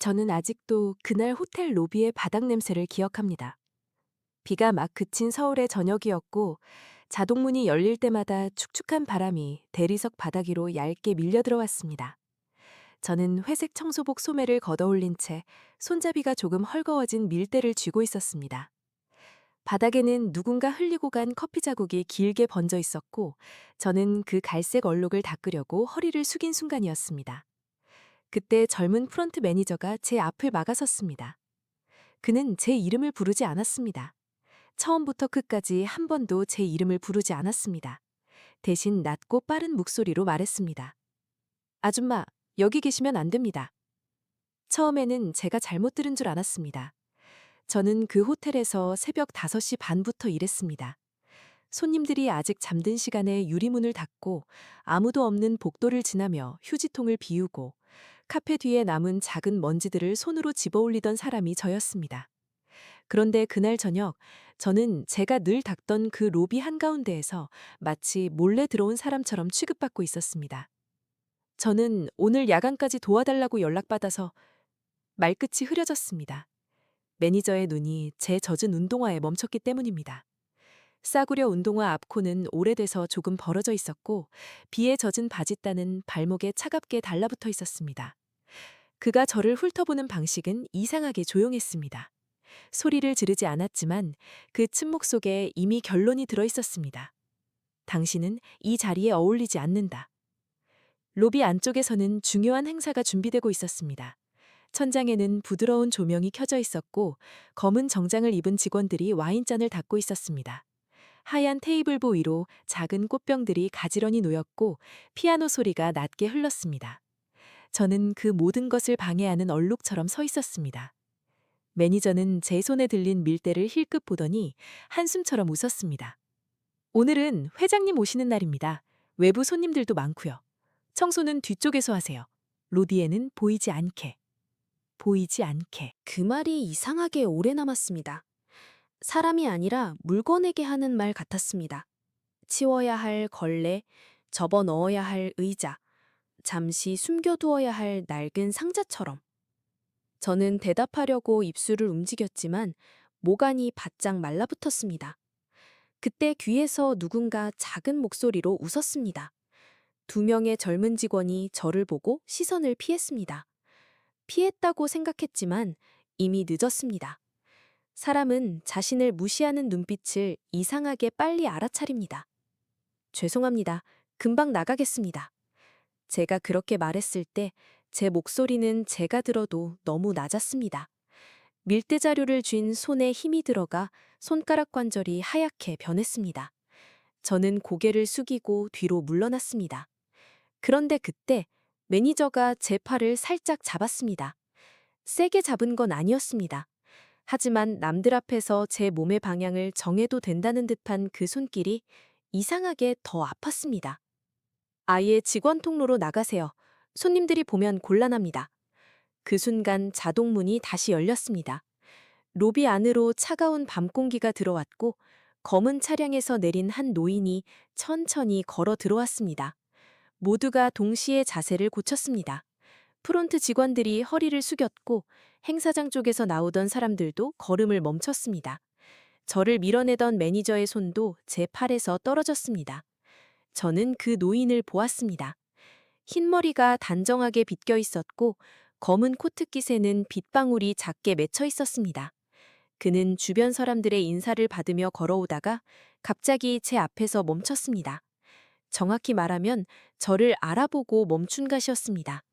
저는 아직도 그날 호텔 로비의 바닥 냄새를 기억합니다. 비가 막 그친 서울의 저녁이었고 자동문이 열릴 때마다 축축한 바람이 대리석 바닥 위로 얇게 밀려 들어왔습니다. 저는 회색 청소복 소매를 걷어올린 채 손잡이가 조금 헐거워진 밀대를 쥐고 있었습니다. 바닥에는 누군가 흘리고 간 커피 자국이 길게 번져 있었고 저는 그 갈색 얼룩을 닦으려고 허리를 숙인 순간이었습니다. 그때 젊은 프런트 매니저가 제 앞을 막아섰습니다. 그는 제 이름을 부르지 않았습니다. 처음부터 끝까지 한 번도 제 이름을 부르지 않았습니다. 대신 낮고 빠른 목소리로 말했습니다. 아줌마, 여기 계시면 안 됩니다. 처음에는 제가 잘못 들은 줄 알았습니다. 저는 그 호텔에서 새벽 5시 반부터 일했습니다. 손님들이 아직 잠든 시간에 유리문을 닫고 아무도 없는 복도를 지나며 휴지통을 비우고 카페 뒤에 남은 작은 먼지들을 손으로 집어올리던 사람이 저였습니다. 그런데 그날 저녁, 저는 제가 늘 닦던 그 로비 한가운데에서 마치 몰래 들어온 사람처럼 취급받고 있었습니다. 저는 오늘 야간까지 도와달라고 연락받아서 말끝이 흐려졌습니다. 매니저의 눈이 제 젖은 운동화에 멈췄기 때문입니다. 싸구려 운동화 앞코는 오래돼서 조금 벌어져 있었고 비에 젖은 바짓단은 발목에 차갑게 달라붙어 있었습니다. 그가 저를 훑어보는 방식은 이상하게 조용했습니다. 소리를 지르지 않았지만 그 침묵 속에 이미 결론이 들어 있었습니다. 당신은 이 자리에 어울리지 않는다. 로비 안쪽에서는 중요한 행사가 준비되고 있었습니다. 천장에는 부드러운 조명이 켜져 있었고 검은 정장을 입은 직원들이 와인잔을 닦고 있었습니다. 하얀 테이블보 위로 작은 꽃병들이 가지런히 놓였고 피아노 소리가 낮게 흘렀습니다. 저는 그 모든 것을 방해하는 얼룩처럼 서 있었습니다. 매니저는 제 손에 들린 밀대를 힐끗 보더니 한숨처럼 웃었습니다. 오늘은 회장님 오시는 날입니다. 외부 손님들도 많고요. 청소는 뒤쪽에서 하세요. 로디에는 보이지 않게. 보이지 않게. 그 말이 이상하게 오래 남았습니다. 사람이 아니라 물건에게 하는 말 같았습니다. 치워야 할 걸레, 접어 넣어야 할 의자, 잠시 숨겨두어야 할 낡은 상자처럼. 저는 대답하려고 입술을 움직였지만 모간이 바짝 말라붙었습니다. 그때 귀에서 누군가 작은 목소리로 웃었습니다. 2명의 젊은 직원이 저를 보고 시선을 피했습니다. 피했다고 생각했지만 이미 늦었습니다. 사람은 자신을 무시하는 눈빛을 이상하게 빨리 알아차립니다. 죄송합니다. 금방 나가겠습니다. 제가 그렇게 말했을 때 제 목소리는 제가 들어도 너무 낮았습니다. 밀대 자료를 쥔 손에 힘이 들어가 손가락 관절이 하얗게 변했습니다. 저는 고개를 숙이고 뒤로 물러났습니다. 그런데 그때 매니저가 제 팔을 살짝 잡았습니다. 세게 잡은 건 아니었습니다. 하지만 남들 앞에서 제 몸의 방향을 정해도 된다는 듯한 그 손길이 이상하게 더 아팠습니다. 아예 직원 통로로 나가세요. 손님들이 보면 곤란합니다. 그 순간 자동문이 다시 열렸습니다. 로비 안으로 차가운 밤 공기가 들어왔고 검은 차량에서 내린 한 노인이 천천히 걸어 들어왔습니다. 모두가 동시에 자세를 고쳤습니다. 프론트 직원들이 허리를 숙였고 행사장 쪽에서 나오던 사람들도 걸음을 멈췄습니다. 저를 밀어내던 매니저의 손도 제 팔에서 떨어졌습니다. 저는 그 노인을 보았습니다. 흰머리가 단정하게 빗겨 있었고 검은 코트깃에는 빗방울이 작게 맺혀 있었습니다. 그는 주변 사람들의 인사를 받으며 걸어오다가 갑자기 제 앞에서 멈췄습니다. 정확히 말하면 저를 알아보고 멈춘 것이었습니다.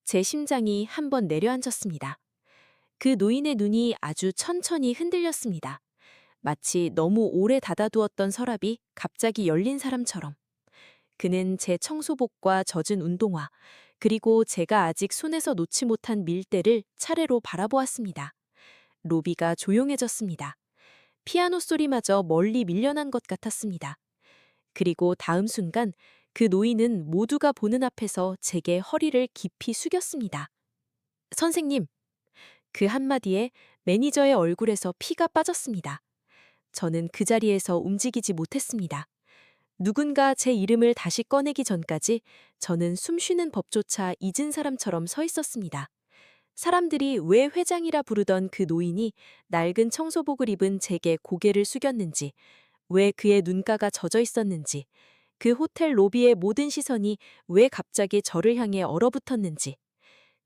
제 심장이 한번 내려앉았습니다. 그 노인의 눈이 아주 천천히 흔들렸습니다. 마치 너무 오래 닫아두었던 서랍이 갑자기 열린 사람처럼. 그는 제 청소복과 젖은 운동화, 그리고 제가 아직 손에서 놓지 못한 밀대를 차례로 바라보았습니다. 로비가 조용해졌습니다. 피아노 소리마저 멀리 밀려난 것 같았습니다. 그리고 다음 순간 그 노인은 모두가 보는 앞에서 제게 허리를 깊이 숙였습니다. 선생님, 그 한마디에 매니저의 얼굴에서 피가 빠졌습니다. 저는 그 자리에서 움직이지 못했습니다. 누군가 제 이름을 다시 꺼내기 전까지 저는 숨쉬는 법조차 잊은 사람처럼 서 있었습니다. 사람들이 왜 회장이라 부르던 그 노인이 낡은 청소복을 입은 제게 고개를 숙였는지, 왜 그의 눈가가 젖어 있었는지, 그 호텔 로비의 모든 시선이 왜 갑자기 저를 향해 얼어붙었는지,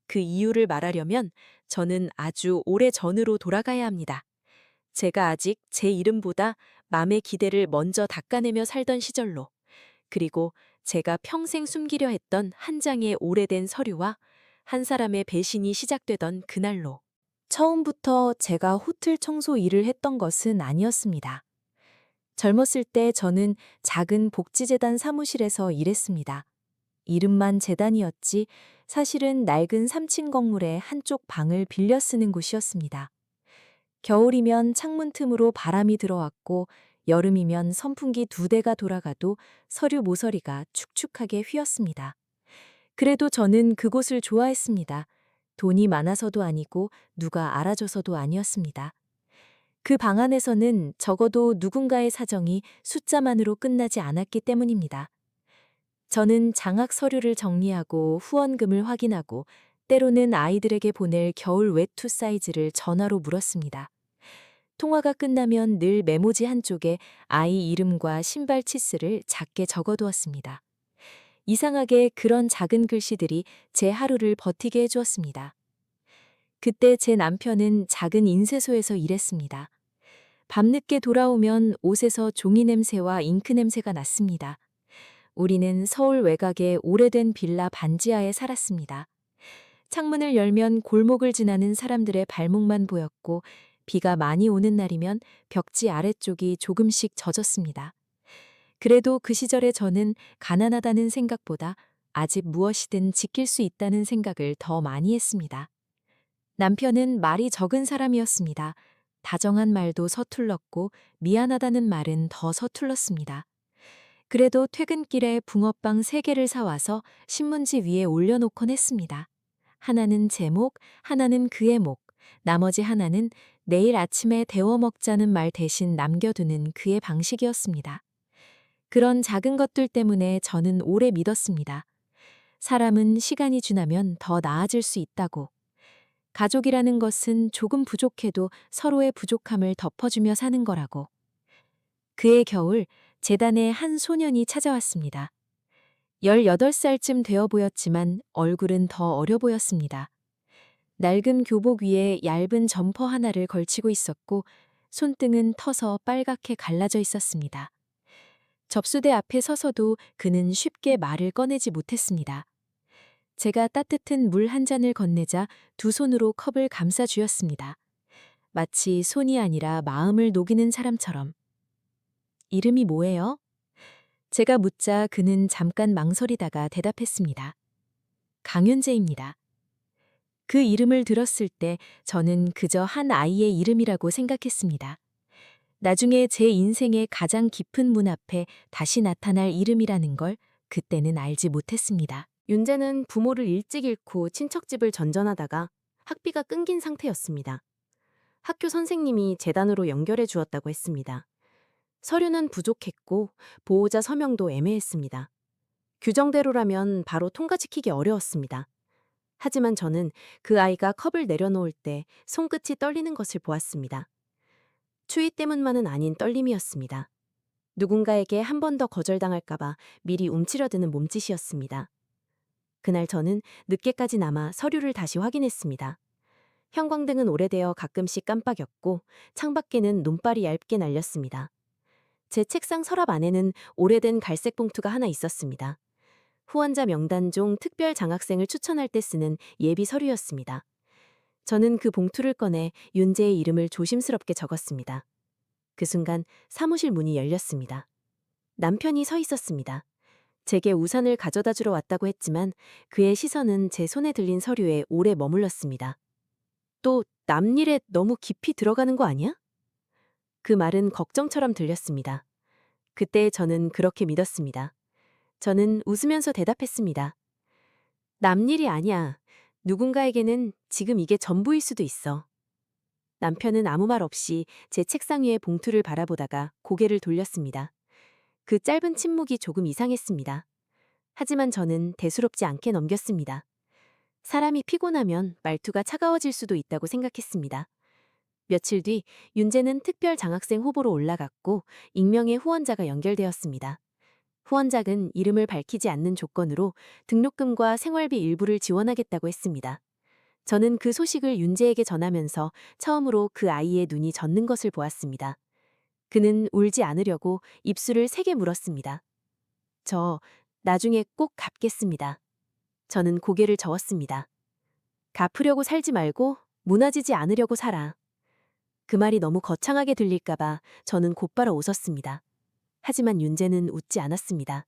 그 이유를 말하려면 저는 아주 오래 전으로 돌아가야 합니다. 제가 아직 제 이름보다 맘의 기대를 먼저 닦아내며 살던 시절로, 그리고 제가 평생 숨기려 했던 한 장의 오래된 서류와 한 사람의 배신이 시작되던 그날로. 처음부터 제가 호텔 청소 일을 했던 것은 아니었습니다. 젊었을 때 저는 작은 복지재단 사무실에서 일했습니다. 이름만 재단이었지 사실은 낡은 3층 건물의 한쪽 방을 빌려 쓰는 곳이었습니다. 겨울이면 창문 틈으로 바람이 들어왔고 여름이면 선풍기 2대가 돌아가도 서류 모서리가 축축하게 휘었습니다. 그래도 저는 그곳을 좋아했습니다. 돈이 많아서도 아니고 누가 알아줘서도 아니었습니다. 그 방 안에서는 적어도 누군가의 사정이 숫자만으로 끝나지 않았기 때문입니다. 저는 장학 서류를 정리하고 후원금을 확인하고 때로는 아이들에게 보낼 겨울 외투 사이즈를 전화로 물었습니다. 통화가 끝나면 늘 메모지 한쪽에 아이 이름과 신발 치수를 작게 적어두었습니다. 이상하게 그런 작은 글씨들이 제 하루를 버티게 해주었습니다. 그때 제 남편은 작은 인쇄소에서 일했습니다. 밤늦게 돌아오면 옷에서 종이 냄새와 잉크 냄새가 났습니다. 우리는 서울 외곽의 오래된 빌라 반지하에 살았습니다. 창문을 열면 골목을 지나는 사람들의 발목만 보였고 비가 많이 오는 날이면 벽지 아래쪽이 조금씩 젖었습니다. 그래도 그 시절의 저는 가난하다는 생각보다 아직 무엇이든 지킬 수 있다는 생각을 더 많이 했습니다. 남편은 말이 적은 사람이었습니다. 다정한 말도 서툴렀고 미안하다는 말은 더 서툴렀습니다. 그래도 퇴근길에 붕어빵 3개를 사와서 신문지 위에 올려놓곤 했습니다. 하나는 제 목, 하나는 그의 목, 나머지 하나는 내일 아침에 데워 먹자는 말 대신 남겨두는 그의 방식이었습니다. 그런 작은 것들 때문에 저는 오래 믿었습니다. 사람은 시간이 지나면 더 나아질 수 있다고. 가족이라는 것은 조금 부족해도 서로의 부족함을 덮어주며 사는 거라고. 그해 겨울, 재단에 한 소년이 찾아왔습니다. 18살쯤 되어 보였지만 얼굴은 더 어려 보였습니다. 낡은 교복 위에 얇은 점퍼 하나를 걸치고 있었고 손등은 터서 빨갛게 갈라져 있었습니다. 접수대 앞에 서서도 그는 쉽게 말을 꺼내지 못했습니다. 제가 따뜻한 물 한 잔을 건네자 두 손으로 컵을 감싸 주었습니다. 마치 손이 아니라 마음을 녹이는 사람처럼. 이름이 뭐예요? 제가 묻자 그는 잠깐 망설이다가 대답했습니다. 강윤재입니다. 그 이름을 들었을 때 저는 그저 한 아이의 이름이라고 생각했습니다. 나중에 제 인생의 가장 깊은 문 앞에 다시 나타날 이름이라는 걸 그때는 알지 못했습니다. 윤재는 부모를 일찍 잃고 친척집을 전전하다가 학비가 끊긴 상태였습니다. 학교 선생님이 재단으로 연결해 주었다고 했습니다. 서류는 부족했고 보호자 서명도 애매했습니다. 규정대로라면 바로 통과지키기 어려웠습니다. 하지만 저는 그 아이가 컵을 내려놓을 때 손끝이 떨리는 것을 보았습니다. 추위 때문만은 아닌 떨림이었습니다. 누군가에게 한 번 더 거절당할까봐 미리 움츠려드는 몸짓이었습니다. 그날 저는 늦게까지 남아 서류를 다시 확인했습니다. 형광등은 오래되어 가끔씩 깜빡였고 창밖에는 눈발이 얇게 날렸습니다. 제 책상 서랍 안에는 오래된 갈색 봉투가 하나 있었습니다. 후원자 명단 중 특별 장학생을 추천할 때 쓰는 예비 서류였습니다. 저는 그 봉투를 꺼내 윤재의 이름을 조심스럽게 적었습니다. 그 순간 사무실 문이 열렸습니다. 남편이 서 있었습니다. 제게 우산을 가져다 주러 왔다고 했지만 그의 시선은 제 손에 들린 서류에 오래 머물렀습니다. 또 남일에 너무 깊이 들어가는 거 아니야? 그 말은 걱정처럼 들렸습니다. 그때 저는 그렇게 믿었습니다. 저는 웃으면서 대답했습니다. 남일이 아니야. 누군가에게는 지금 이게 전부일 수도 있어. 남편은 아무 말 없이 제 책상 위의 봉투를 바라보다가 고개를 돌렸습니다. 그 짧은 침묵이 조금 이상했습니다. 하지만 저는 대수롭지 않게 넘겼습니다. 사람이 피곤하면 말투가 차가워질 수도 있다고 생각했습니다. 며칠 뒤 윤재는 특별 장학생 후보로 올라갔고 익명의 후원자가 연결되었습니다. 후원작은 이름을 밝히지 않는 조건으로 등록금과 생활비 일부를 지원하겠다고 했습니다. 저는 그 소식을 윤재에게 전하면서 처음으로 그 아이의 눈이 젖는 것을 보았습니다. 그는 울지 않으려고 입술을 세게 물었습니다. 저 나중에 꼭 갚겠습니다. 저는 고개를 저었습니다. 갚으려고 살지 말고 무너지지 않으려고 살아. 그 말이 너무 거창하게 들릴까봐 저는 곧바로 웃었습니다. 하지만 윤재는 웃지 않았습니다.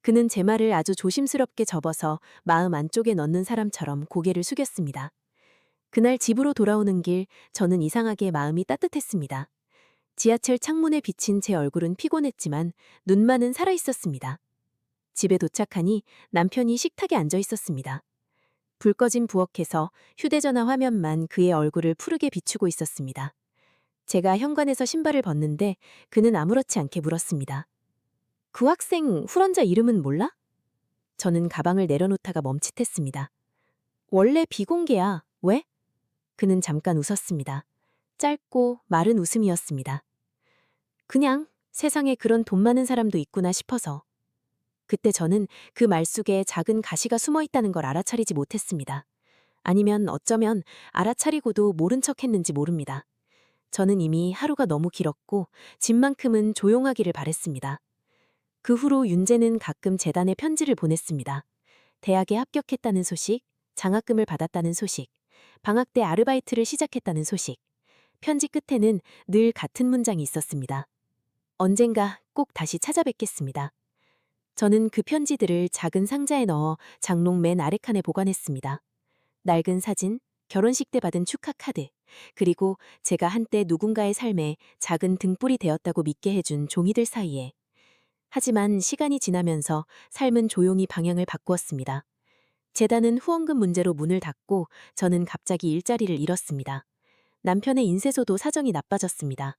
그는 제 말을 아주 조심스럽게 접어서 마음 안쪽에 넣는 사람처럼 고개를 숙였습니다. 그날 집으로 돌아오는 길 저는 이상하게 마음이 따뜻했습니다. 지하철 창문에 비친 제 얼굴은 피곤했지만 눈만은 살아있었습니다. 집에 도착하니 남편이 식탁에 앉아 있었습니다. 불 꺼진 부엌에서 휴대전화 화면만 그의 얼굴을 푸르게 비추고 있었습니다. 제가 현관에서 신발을 벗는데 그는 아무렇지 않게 물었습니다. 그 학생 후원자 이름은 몰라? 저는 가방을 내려놓다가 멈칫했습니다. 원래 비공개야. 왜? 그는 잠깐 웃었습니다. 짧고 마른 웃음이었습니다. 그냥 세상에 그런 돈 많은 사람도 있구나 싶어서. 그때 저는 그 말 속에 작은 가시가 숨어 있다는 걸 알아차리지 못했습니다. 아니면 어쩌면 알아차리고도 모른 척 했는지 모릅니다. 저는 이미 하루가 너무 길었고 집만큼은 조용하기를 바랬습니다. 그 후로 윤재는 가끔 재단에 편지를 보냈습니다. 대학에 합격했다는 소식, 장학금을 받았다는 소식, 방학 때 아르바이트를 시작했다는 소식. 편지 끝에는 늘 같은 문장이 있었습니다. 언젠가 꼭 다시 찾아뵙겠습니다. 저는 그 편지들을 작은 상자에 넣어 장롱 맨 아래 칸에 보관했습니다. 낡은 사진, 결혼식 때 받은 축하 카드, 그리고 제가 한때 누군가의 삶에 작은 등불이 되었다고 믿게 해준 종이들 사이에. 하지만 시간이 지나면서 삶은 조용히 방향을 바꾸었습니다. 재단은 후원금 문제로 문을 닫고 저는 갑자기 일자리를 잃었습니다. 남편의 인쇄소도 사정이 나빠졌습니다.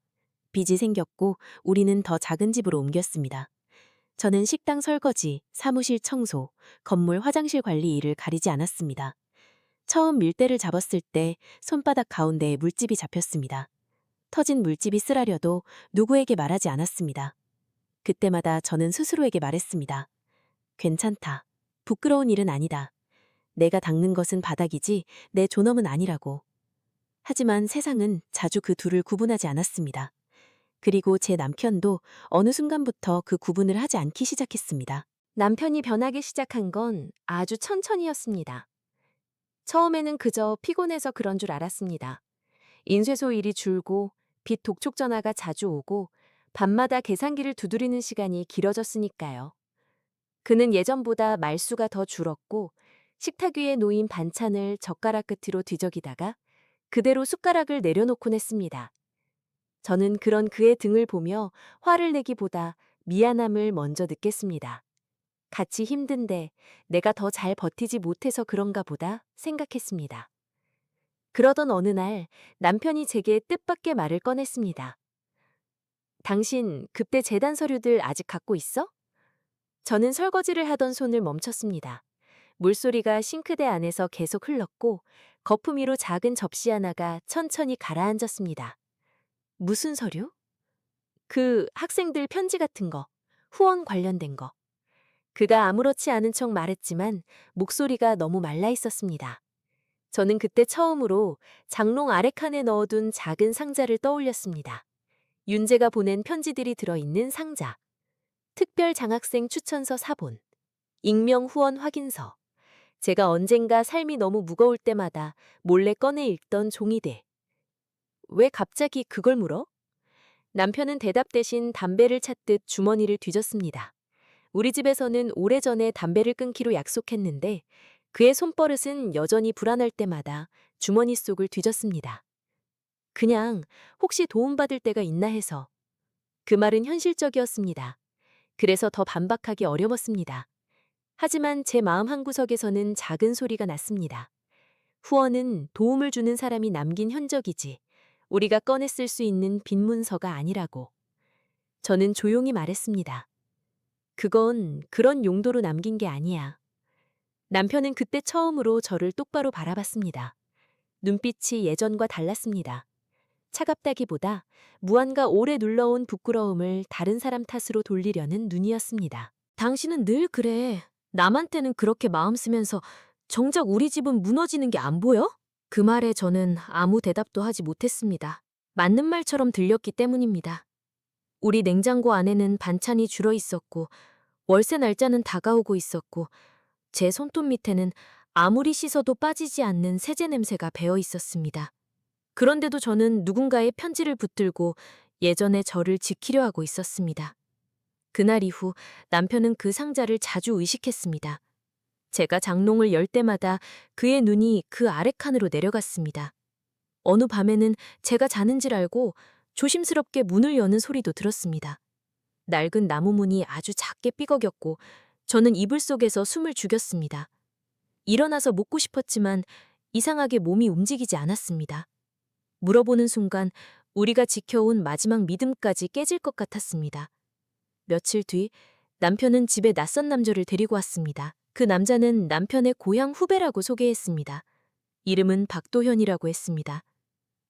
빚이 생겼고 우리는 더 작은 집으로 옮겼습니다. 저는 식당 설거지, 사무실 청소, 건물 화장실 관리 일을 가리지 않았습니다. 처음 밀대를 잡았을 때 손바닥 가운데에 물집이 잡혔습니다. 터진 물집이 쓰라려도 누구에게 말하지 않았습니다. 그때마다 저는 스스로에게 말했습니다. 괜찮다. 부끄러운 일은 아니다. 내가 닦는 것은 바닥이지 내 존엄은 아니라고. 하지만 세상은 자주 그 둘을 구분하지 않았습니다. 그리고 제 남편도 어느 순간부터 그 구분을 하지 않기 시작했습니다. 남편이 변하기 시작한 건 아주 천천히였습니다. 처음에는 그저 피곤해서 그런 줄 알았습니다. 인쇄소 일이 줄고 빚 독촉 전화가 자주 오고 밤마다 계산기를 두드리는 시간이 길어졌으니까요. 그는 예전보다 말수가 더 줄었고 식탁 위에 놓인 반찬을 젓가락 끝으로 뒤적이다가 그대로 숟가락을 내려놓곤 했습니다. 저는 그런 그의 등을 보며 화를 내기보다 미안함을 먼저 느꼈습니다. 같이 힘든데 내가 더 잘 버티지 못해서 그런가 보다 생각했습니다. 그러던 어느 날 남편이 제게 뜻밖의 말을 꺼냈습니다. 당신 그때 재단 서류들 아직 갖고 있어? 저는 설거지를 하던 손을 멈췄습니다. 물소리가 싱크대 안에서 계속 흘렀고 거품 위로 작은 접시 하나가 천천히 가라앉았습니다. 무슨 서류? 그 학생들 편지 같은 거, 후원 관련된 거. 그가 아무렇지 않은 척 말했지만 목소리가 너무 말라 있었습니다. 저는 그때 처음으로 장롱 아래 칸에 넣어둔 작은 상자를 떠올렸습니다. 윤재가 보낸 편지들이 들어있는 상자. 특별 장학생 추천서 사본. 익명 후원 확인서. 제가 언젠가 삶이 너무 무거울 때마다 몰래 꺼내 읽던 종이들. 왜 갑자기 그걸 물어? 남편은 대답 대신 담배를 찾듯 주머니를 뒤졌습니다. 우리 집에서는 오래전에 담배를 끊기로 약속했는데 그의 손버릇은 여전히 불안할 때마다 주머니 속을 뒤졌습니다. 그냥 혹시 도움받을 때가 있나 해서. 그 말은 현실적이었습니다. 그래서 더 반박하기 어려웠습니다. 하지만 제 마음 한구석에서는 작은 소리가 났습니다. 후원은 도움을 주는 사람이 남긴 흔적이지 우리가 꺼내 쓸 수 있는 빈 문서가 아니라고. 저는 조용히 말했습니다. 그건 그런 용도로 남긴 게 아니야. 남편은 그때 처음으로 저를 똑바로 바라봤습니다. 눈빛이 예전과 달랐습니다. 차갑다기보다 무언가 오래 눌러온 부끄러움을 다른 사람 탓으로 돌리려는 눈이었습니다. 당신은 늘 그래. 남한테는 그렇게 마음 쓰면서 정작 우리 집은 무너지는 게 안 보여? 그 말에 저는 아무 대답도 하지 못했습니다. 맞는 말처럼 들렸기 때문입니다. 우리 냉장고 안에는 반찬이 줄어 있었고, 월세 날짜는 다가오고 있었고, 제 손톱 밑에는 아무리 씻어도 빠지지 않는 세제 냄새가 배어 있었습니다. 그런데도 저는 누군가의 편지를 붙들고 예전의 저를 지키려 하고 있었습니다. 그날 이후 남편은 그 상자를 자주 의식했습니다. 제가 장롱을 열 때마다 그의 눈이 그 아래 칸으로 내려갔습니다. 어느 밤에는 제가 자는 줄 알고 조심스럽게 문을 여는 소리도 들었습니다. 낡은 나무 문이 아주 작게 삐걱였고 저는 이불 속에서 숨을 죽였습니다. 일어나서 묻고 싶었지만 이상하게 몸이 움직이지 않았습니다. 물어보는 순간 우리가 지켜온 마지막 믿음까지 깨질 것 같았습니다. 며칠 뒤 남편은 집에 낯선 남자를 데리고 왔습니다. 그 남자는 남편의 고향 후배라고 소개했습니다. 이름은 박도현이라고 했습니다.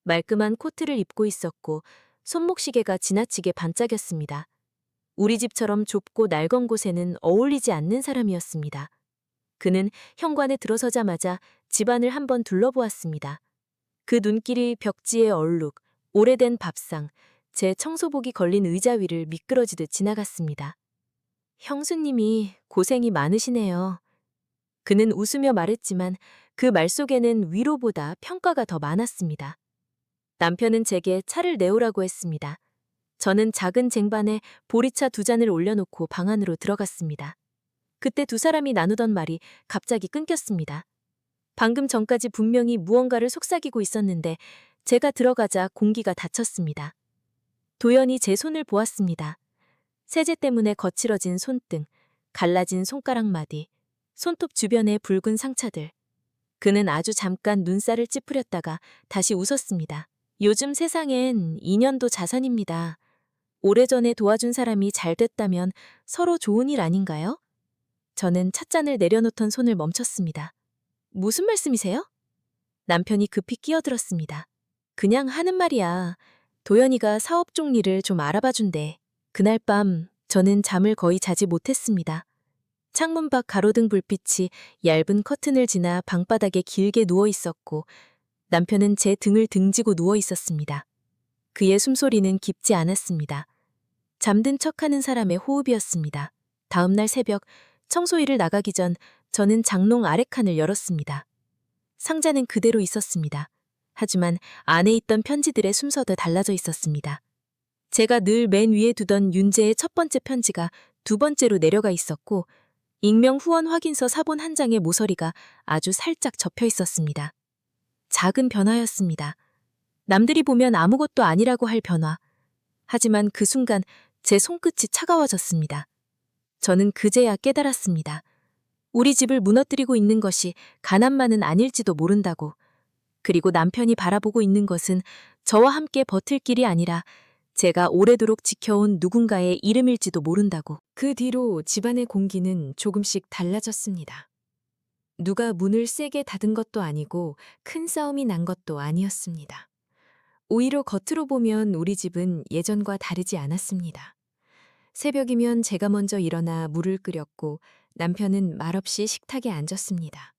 말끔한 코트를 입고 있었고 손목시계가 지나치게 반짝였습니다. 우리 집처럼 좁고 낡은 곳에는 어울리지 않는 사람이었습니다. 그는 현관에 들어서자마자 집안을 한번 둘러보았습니다. 그 눈길이 벽지의 얼룩, 오래된 밥상, 제 청소복이 걸린 의자 위를 미끄러지듯 지나갔습니다. 형수님이 고생이 많으시네요. 그는 웃으며 말했지만 그 말 속에는 위로보다 평가가 더 많았습니다. 남편은 제게 차를 내오라고 했습니다. 저는 작은 쟁반에 보리차 2잔을 올려놓고 방 안으로 들어갔습니다. 그때 두 사람이 나누던 말이 갑자기 끊겼습니다. 방금 전까지 분명히 무언가를 속삭이고 있었는데 제가 들어가자 공기가 닫혔습니다. 도연이 제 손을 보았습니다. 세제 때문에 거칠어진 손등, 갈라진 손가락마디, 손톱 주변의 붉은 상처들. 그는 아주 잠깐 눈살을 찌푸렸다가 다시 웃었습니다. 요즘 세상엔 인연도 자산입니다. 오래전에 도와준 사람이 잘 됐다면 서로 좋은 일 아닌가요? 저는 찻잔을 내려놓던 손을 멈췄습니다. 무슨 말씀이세요? 남편이 급히 끼어들었습니다. 그냥 하는 말이야. 도연이가 사업 쪽 일을 좀 알아봐 준대. 그날 밤 저는 잠을 거의 자지 못했습니다. 창문 밖 가로등 불빛이 얇은 커튼을 지나 방바닥에 길게 누워 있었고 남편은 제 등을 등지고 누워 있었습니다. 그의 숨소리는 깊지 않았습니다. 잠든 척하는 사람의 호흡이었습니다. 다음 날 새벽 청소일을 나가기 전 저는 장롱 아래 칸을 열었습니다. 상자는 그대로 있었습니다. 하지만 안에 있던 편지들의 순서도 달라져 있었습니다. 제가 늘 맨 위에 두던 윤재의 첫 번째 편지가 두 번째로 내려가 있었고 익명 후원 확인서 사본 한 장의 모서리가 아주 살짝 접혀 있었습니다. 작은 변화였습니다. 남들이 보면 아무것도 아니라고 할 변화. 하지만 그 순간 제 손끝이 차가워졌습니다. 저는 그제야 깨달았습니다. 우리 집을 무너뜨리고 있는 것이 가난만은 아닐지도 모른다고. 그리고 남편이 바라보고 있는 것은 저와 함께 버틸 길이 아니라 제가 오래도록 지켜온 누군가의 이름일지도 모른다고. 그 뒤로 집안의 공기는 조금씩 달라졌습니다. 누가 문을 세게 닫은 것도 아니고 큰 싸움이 난 것도 아니었습니다. 오히려 겉으로 보면 우리 집은 예전과 다르지 않았습니다. 새벽이면 제가 먼저 일어나 물을 끓였고 남편은 말없이 식탁에 앉았습니다.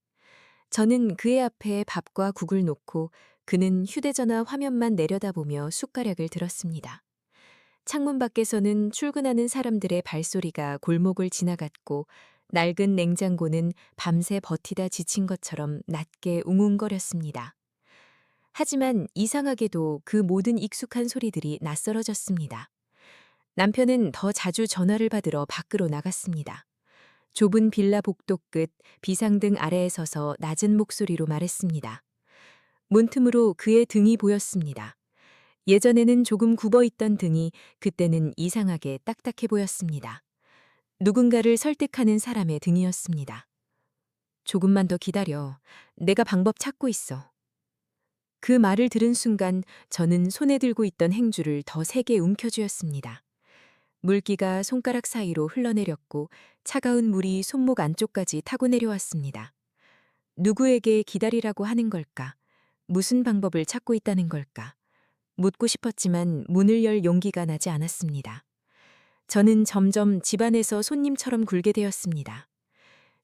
저는 그의 앞에 밥과 국을 놓고 그는 휴대전화 화면만 내려다보며 숟가락을 들었습니다. 창문 밖에서는 출근하는 사람들의 발소리가 골목을 지나갔고 낡은 냉장고는 밤새 버티다 지친 것처럼 낮게 웅웅거렸습니다. 하지만 이상하게도 그 모든 익숙한 소리들이 낯설어졌습니다. 남편은 더 자주 전화를 받으러 밖으로 나갔습니다. 좁은 빌라 복도 끝 비상등 아래에 서서 낮은 목소리로 말했습니다. 문틈으로 그의 등이 보였습니다. 예전에는 조금 굽어있던 등이 그때는 이상하게 딱딱해 보였습니다. 누군가를 설득하는 사람의 등이었습니다. 조금만 더 기다려. 내가 방법 찾고 있어. 그 말을 들은 순간 저는 손에 들고 있던 행주를 더 세게 움켜쥐었습니다. 물기가 손가락 사이로 흘러내렸고 차가운 물이 손목 안쪽까지 타고 내려왔습니다. 누구에게 기다리라고 하는 걸까? 무슨 방법을 찾고 있다는 걸까? 묻고 싶었지만 문을 열 용기가 나지 않았습니다. 저는 점점 집안에서 손님처럼 굴게 되었습니다.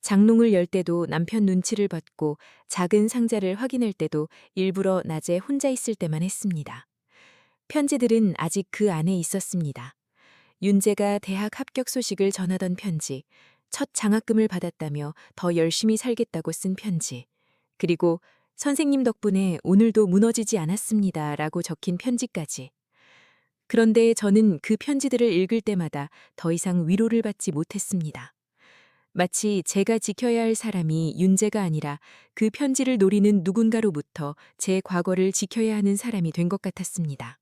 장롱을 열 때도 남편 눈치를 받고 작은 상자를 확인할 때도 일부러 낮에 혼자 있을 때만 했습니다. 편지들은 아직 그 안에 있었습니다. 윤재가 대학 합격 소식을 전하던 편지, 첫 장학금을 받았다며 더 열심히 살겠다고 쓴 편지, 그리고 선생님 덕분에 오늘도 무너지지 않았습니다 라고 적힌 편지까지. 그런데 저는 그 편지들을 읽을 때마다 더 이상 위로를 받지 못했습니다. 마치 제가 지켜야 할 사람이 윤재가 아니라 그 편지를 노리는 누군가로부터 제 과거를 지켜야 하는 사람이 된 것 같았습니다.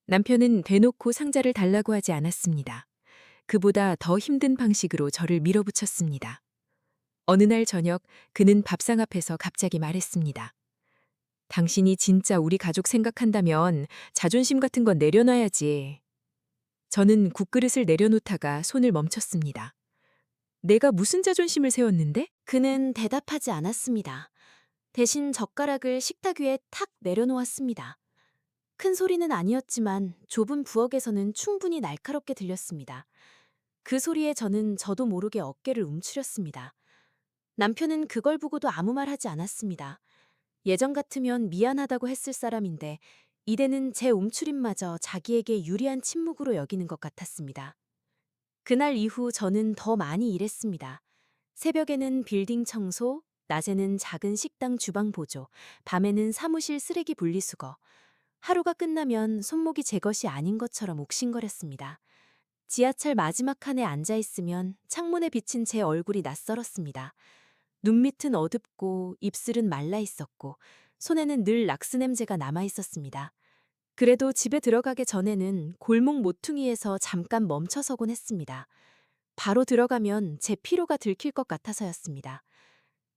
남편은 대놓고 상자를 달라고 하지 않았습니다. 그보다 더 힘든 방식으로 저를 밀어붙였습니다. 어느 날 저녁 그는 밥상 앞에서 갑자기 말했습니다. 당신이 진짜 우리 가족 생각한다면 자존심 같은 건 내려놔야지. 저는 국그릇을 내려놓다가 손을 멈췄습니다. 내가 무슨 자존심을 세웠는데? 그는 대답하지 않았습니다. 대신 젓가락을 식탁 위에 탁 내려놓았습니다. 큰 소리는 아니었지만 좁은 부엌에서는 충분히 날카롭게 들렸습니다. 그 소리에 저도 모르게 어깨를 움츠렸습니다. 남편은 그걸 보고도 아무 말 하지 않았습니다. 예전 같으면 미안하다고 했을 사람인데 이제는 제 움츠림마저 자기에게 유리한 침묵으로 여기는 것 같았습니다. 그날 이후 저는 더 많이 일했습니다. 새벽에는 빌딩 청소, 낮에는 작은 식당 주방 보조, 밤에는 사무실 쓰레기 분리수거. 하루가 끝나면 손목이 제 것이 아닌 것처럼 옥신거렸습니다. 지하철 마지막 칸에 앉아 있으면 창문에 비친 제 얼굴이 낯설었습니다. 눈밑은 어둡고 입술은 말라 있었고 손에는 늘 락스 냄새가 남아 있었습니다. 그래도 집에 들어가기 전에는 골목 모퉁이에서 잠깐 멈춰서곤 했습니다. 바로 들어가면 제 피로가 들킬 것 같아서였습니다.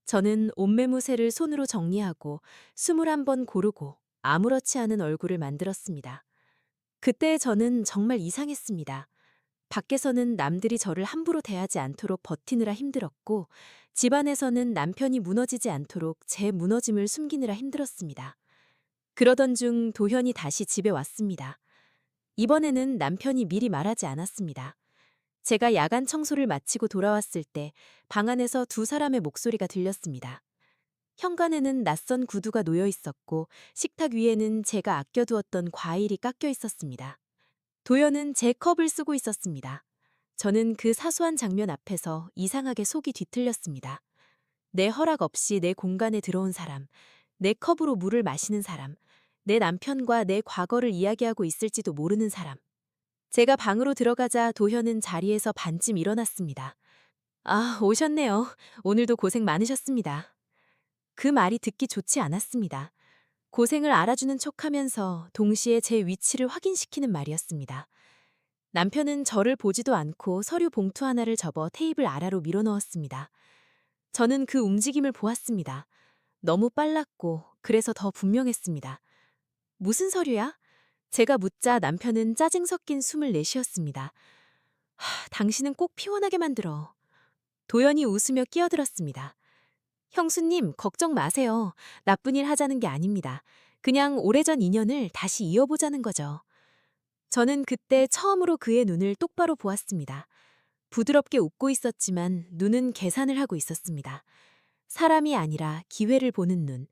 저는 옷매무새를 손으로 정리하고 21번 고르고 아무렇지 않은 얼굴을 만들었습니다. 그때 저는 정말 이상했습니다. 밖에서는 남들이 저를 함부로 대하지 않도록 버티느라 힘들었고, 집안에서는 남편이 무너지지 않도록 제 무너짐을 숨기느라 힘들었습니다. 그러던 중 도현이 다시 집에 왔습니다. 이번에는 남편이 미리 말하지 않았습니다. 제가 야간 청소를 마치고 돌아왔을 때 방 안에서 두 사람의 목소리가 들렸습니다. 현관에는 낯선 구두가 놓여 있었고 식탁 위에는 제가 아껴두었던 과일이 깎여 있었습니다. 도연은 제 컵을 쓰고 있었습니다. 저는 그 사소한 장면 앞에서 이상하게 속이 뒤틀렸습니다. 내 허락 없이 내 공간에 들어온 사람, 내 컵으로 물을 마시는 사람, 내 남편과 내 과거를 이야기하고 있을지도 모르는 사람. 제가 방으로 들어가자 도현은 자리에서 반쯤 일어났습니다. 아, 오셨네요. 오늘도 고생 많으셨습니다. 그 말이 듣기 좋지 않았습니다. 고생을 알아주는 척하면서 동시에 제 위치를 확인시키는 말이었습니다. 남편은 저를 보지도 않고 서류 봉투 하나를 접어 테이블 아래로 밀어넣었습니다. 저는 그 움직임을 보았습니다. 너무 빨랐고 그래서 더 분명했습니다. 무슨 서류야? 제가 묻자 남편은 짜증 섞인 숨을 내쉬었습니다. 당신은 꼭 피곤하게 만들어. 도연이 웃으며 끼어들었습니다. 형수님, 걱정 마세요. 나쁜 일 하자는 게 아닙니다. 그냥 오래전 인연을 다시 이어보자는 거죠. 저는 그때 처음으로 그의 눈을 똑바로 보았습니다. 부드럽게 웃고 있었지만 눈은 계산을 하고 있었습니다. 사람이 아니라 기회를 보는 눈,